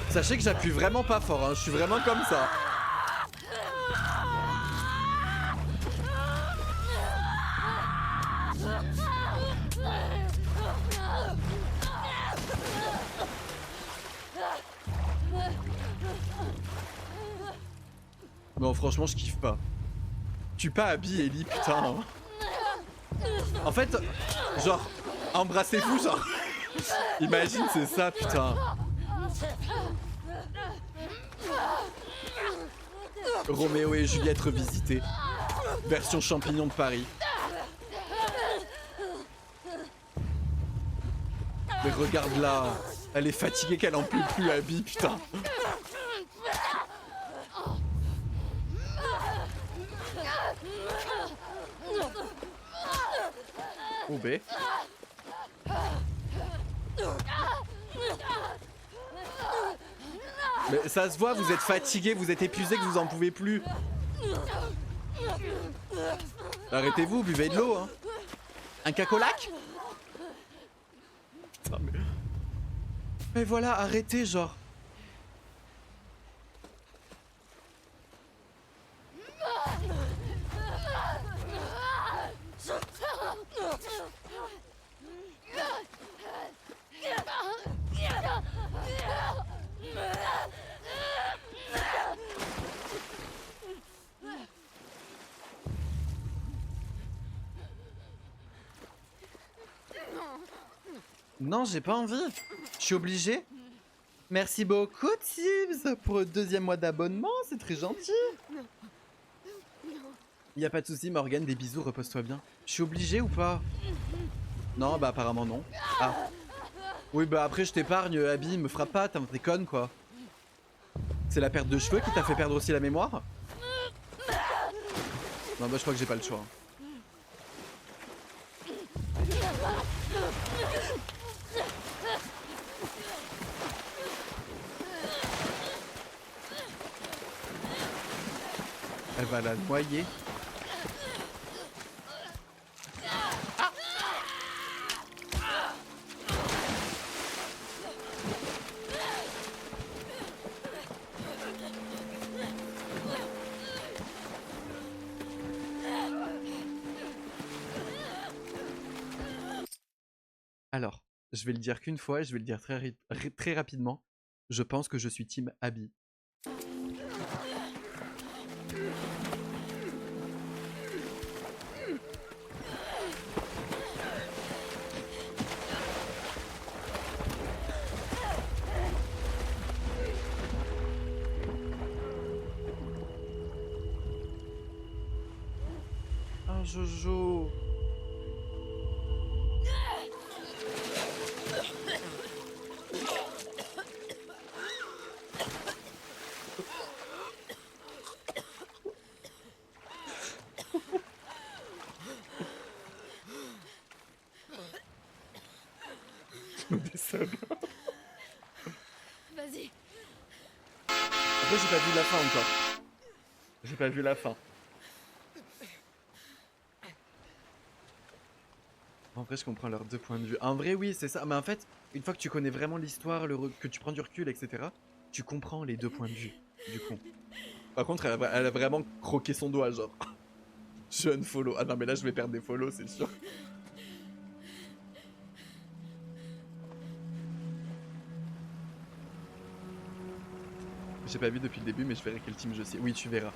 Sachez que j'appuie vraiment pas fort hein. Je suis vraiment comme ça. Non franchement je kiffe pas. Tue pas Abby Ellie putain. En fait genre embrassez-vous genre. Imagine c'est ça putain. Roméo et Juliette revisités. Version champignon de Paris. Mais regarde là. Elle est fatiguée qu'elle en peut plus Abby putain. Oh B. Mais ça se voit, vous êtes fatigué, vous êtes épuisé, que vous en pouvez plus. Arrêtez-vous, buvez de l'eau hein. Un cacolac. Putain mais voilà, arrêtez genre. Non, j'ai pas envie. Je suis obligé. Merci beaucoup, Tibbs, pour le 2e mois d'abonnement. C'est très gentil. Y a pas de soucis, Morgane. Des bisous, repose-toi bien. Je suis obligé ou pas? Non, bah apparemment non. Ah. Oui, bah après, je t'épargne. Abby, me frappe pas. T'es conne, quoi. C'est la perte de cheveux qui t'a fait perdre aussi la mémoire? Non, bah je crois que j'ai pas le choix. Elle va la noyer. Ah. Alors, je vais le dire qu'une fois et je vais le dire très rapidement. Je pense que je suis team Abby. Oh Jojo. Vas-y. Après j'ai pas vu la fin encore. J'ai pas vu la fin. En vrai je comprends leurs deux points de vue. En vrai oui c'est ça. Mais en fait une fois que tu connais vraiment l'histoire, que tu prends du recul etc. Tu comprends les deux points de vue du con. Par contre, elle a vraiment croqué son doigt, genre. Je unfollow. Ah non, mais là, je vais perdre des follow, c'est sûr. J'ai pas vu depuis le début, mais je verrai quel team je suis. Oui, tu verras.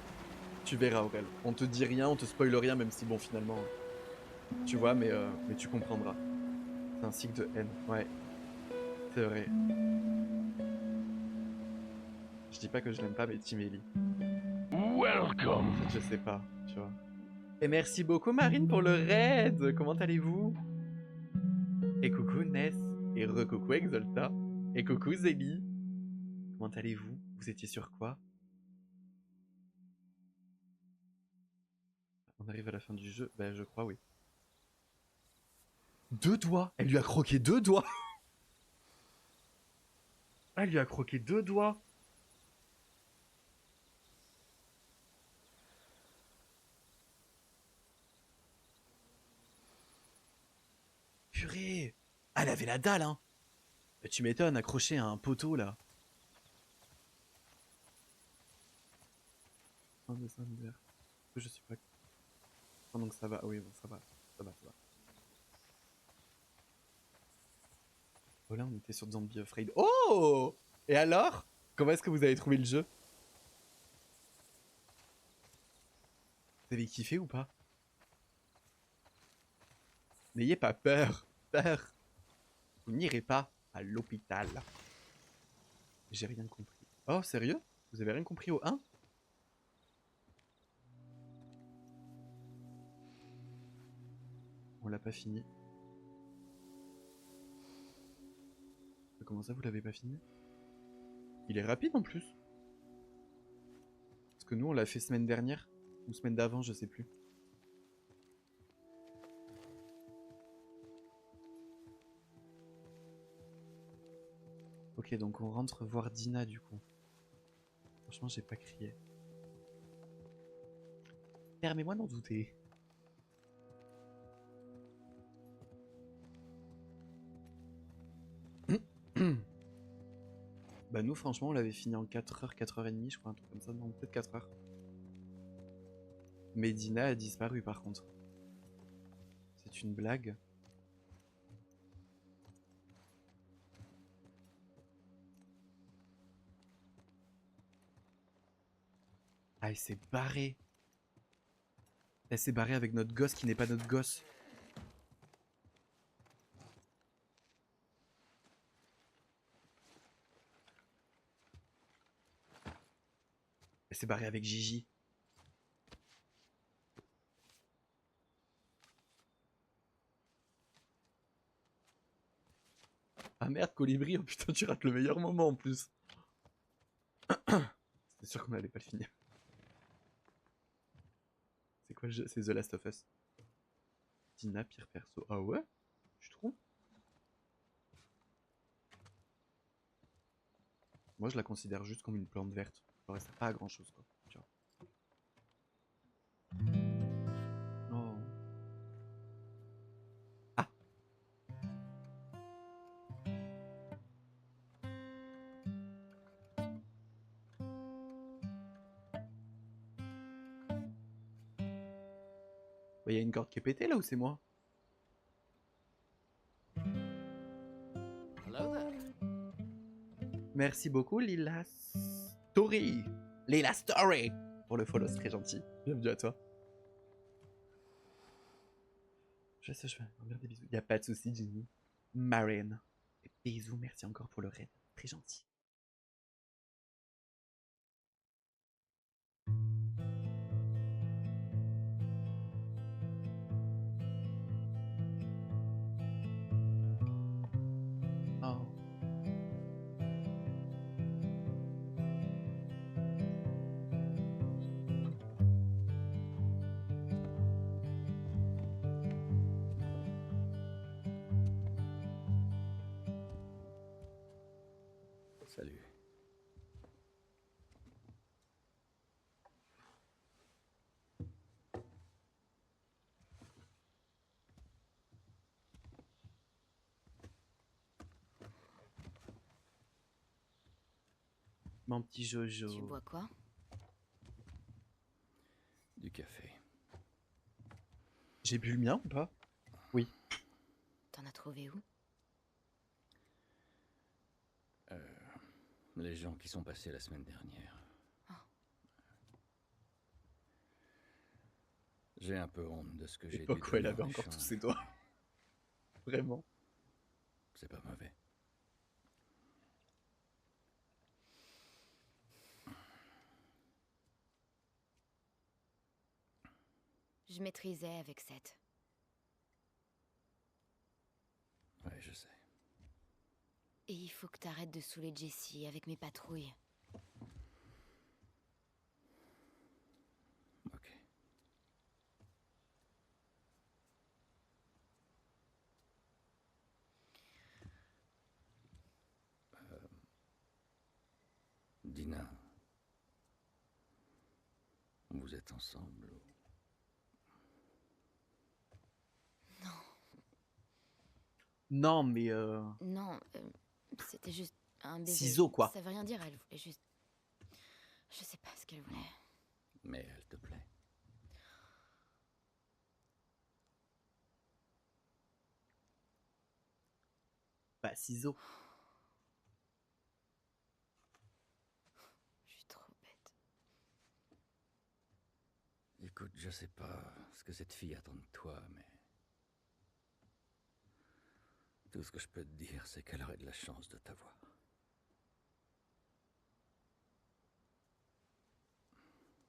Tu verras, Aurel. On te dit rien, on te spoil rien, même si, bon, finalement... Tu vois, mais tu comprendras. C'est un cycle de haine. Ouais. C'est vrai. Je dis pas que je l'aime pas, mais Team Ellie. Welcome. En fait, je sais pas, tu vois. Et merci beaucoup, Marine, pour le raid. Comment allez-vous? Et coucou, Ness. Et re-coucou, Exolta. Et coucou, Zélie. Comment allez-vous? Vous étiez sur quoi? On arrive à la fin du jeu? Ben, je crois, oui. 2 doigts! Elle lui a croqué 2 doigts! Elle lui a croqué 2 doigts! Purée! Elle avait la dalle, hein! Tu m'étonnes, accroché à un poteau, là. Un dessin d'hiver. Je suis pas... Oh, donc ça va, oui, bon, ça va. Ça va, ça va. Oh là, on était sur Zombie Afraid. Oh! Et alors? Comment est-ce que vous avez trouvé le jeu? Vous avez kiffé ou pas? N'ayez pas peur. Peur. Vous n'irez pas à l'hôpital. J'ai rien compris. Oh, sérieux? Vous avez rien compris au 1? On l'a pas fini. Comment ça, vous l'avez pas fini? Il est rapide en plus. Parce que nous, on l'a fait semaine dernière. Ou semaine d'avant, je sais plus. Ok, donc on rentre voir Dina du coup. Franchement, j'ai pas crié. Permets-moi d'en douter. Bah nous, franchement, on l'avait fini en 4h, 4h30, je crois, un truc comme ça. Non, peut-être 4h. Mais Dina a disparu par contre. C'est une blague. Ah, elle s'est barrée. Elle s'est barrée avec notre gosse qui n'est pas notre gosse. Elle s'est barrée avec Gigi. Ah merde, Colibri, oh putain, tu rates le meilleur moment en plus. C'était sûr qu'on allait pas le finir. C'est quoi le jeu? C'est The Last of Us. Dina, pire perso. Ah ouais? Tu trouves? Moi, je la considère juste comme une plante verte. Genre, elle sert pas à grand chose, quoi. Tu vois. Oh. Ah! Bah, y a une corde qui est pétée là ou c'est moi? Merci beaucoup, Lila Story. Lila Story. Pour le follow, c'est très gentil. Bienvenue à toi. Je sais, je vais envoyer des bisous. Y a pas de soucis, Jenny. Marine. Et bisous, merci encore pour le raid. Très gentil. Oh. Salut. Mon petit Jojo. Tu bois quoi? Du café. J'ai bu le mien ou pas? Oui. T'en as trouvé où? Les gens qui sont passés la semaine dernière. J'ai un peu honte de ce que j'ai dit. L'époque où elle avait encore tous ses doigts. Vraiment. C'est pas mauvais. Je maîtrisais avec Seth. Ouais, je sais. Et il faut que t'arrêtes de saouler Jessie avec mes patrouilles. Ok. Dina, vous êtes ensemble ou... Non, mais Non, c'était juste un baiser. Ciseaux, quoi. Ça veut rien dire, elle voulait juste... Je sais pas ce qu'elle voulait. Mais elle te plaît. Bah, ciseaux. Je suis trop bête. Écoute, je sais pas ce que cette fille attend de toi, mais... Tout ce que je peux te dire, c'est qu'elle aurait de la chance de t'avoir.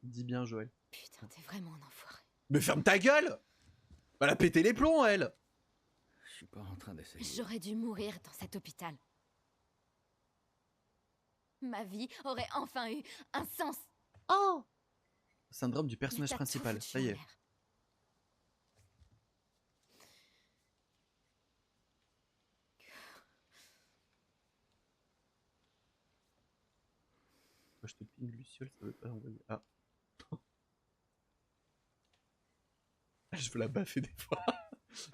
Dis bien, Joël. Putain, t'es vraiment un enfoiré. Mais ferme ta gueule! Elle a pété les plombs, elle! Je suis pas en train d'essayer. J'aurais dû mourir dans cet hôpital. Ma vie aurait enfin eu un sens. Oh! Syndrome du Mais personnage t'as tout principal, foutu ça en y est. l'air. Moi, je te ping Luciole, ça veut pas envoyer. Ah. Je veux la baffer des fois.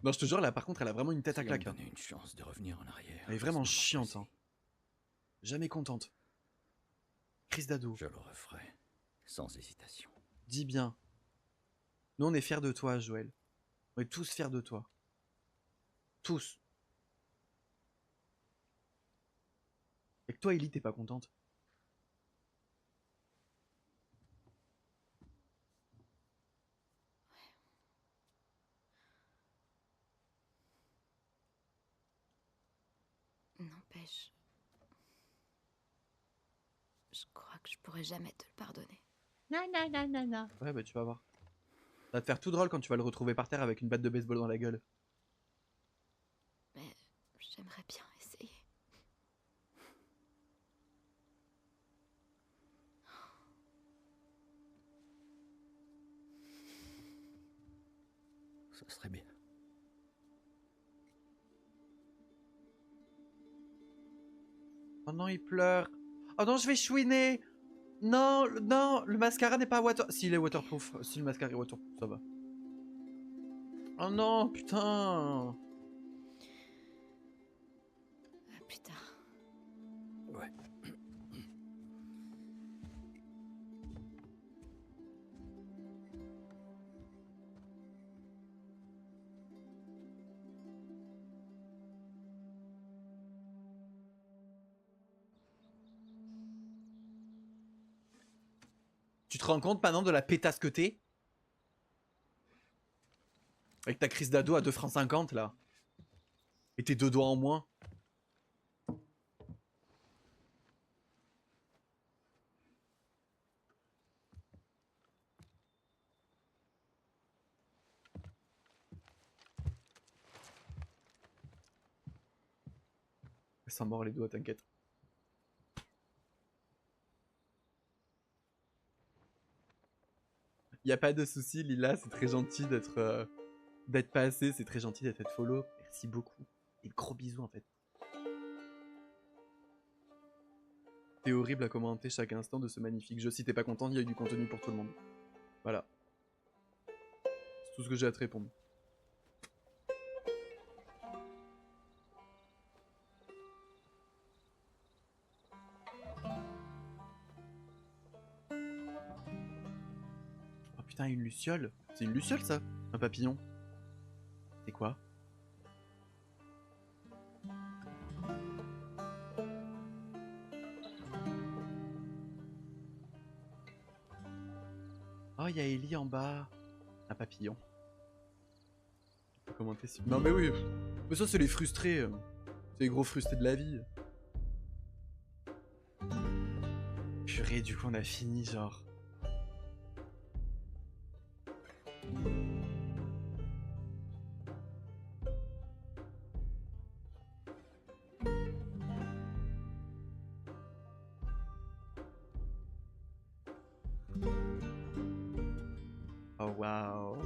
Non, je te jure, là, par contre, elle a vraiment une tête à claque. Si on me donnait une chance de revenir en arrière. Elle est vraiment chiante. Hein. Jamais contente. Crise d'ado. Je le referai, sans hésitation. Dis bien. Nous, on est fiers de toi, Joël. On est tous fiers de toi. Tous. Et que toi, Ellie, t'es pas contente. N'empêche... Je crois que je pourrais jamais te le pardonner. Ouais, bah tu vas voir. Ça va te faire tout drôle quand tu vas le retrouver par terre avec une batte de baseball dans la gueule. Mais j'aimerais bien essayer. Ça serait bien. Oh non, il pleure. Oh non, je vais chouiner. Non, non, le mascara n'est pas water... Si, il est waterproof. Si, le mascara est waterproof, ça va. Oh non, putain. Plus tard. Ouais. Tu te rends compte maintenant de la pétasse que t'es? Avec ta crise d'ado à 2,50 francs là. Et tes deux doigts en moins. Elle s'en mord les doigts, t'inquiète. Y a pas de souci, Lila, c'est très gentil d'être passé, c'est très gentil d'être follow. Merci beaucoup. Et gros bisous en fait. T'es horrible à commenter chaque instant de ce magnifique jeu. Si t'es pas content, il y a eu du contenu pour tout le monde. Voilà. C'est tout ce que j'ai à te répondre. Putain, une luciole. C'est une luciole, ça? Un papillon. C'est quoi? Oh, il y a Ellie en bas. Un papillon. Commenter si... Non mais oui. Mais ça, c'est les frustrés. C'est les gros frustrés de la vie. Purée, du coup, on a fini, genre. Oh, waouh.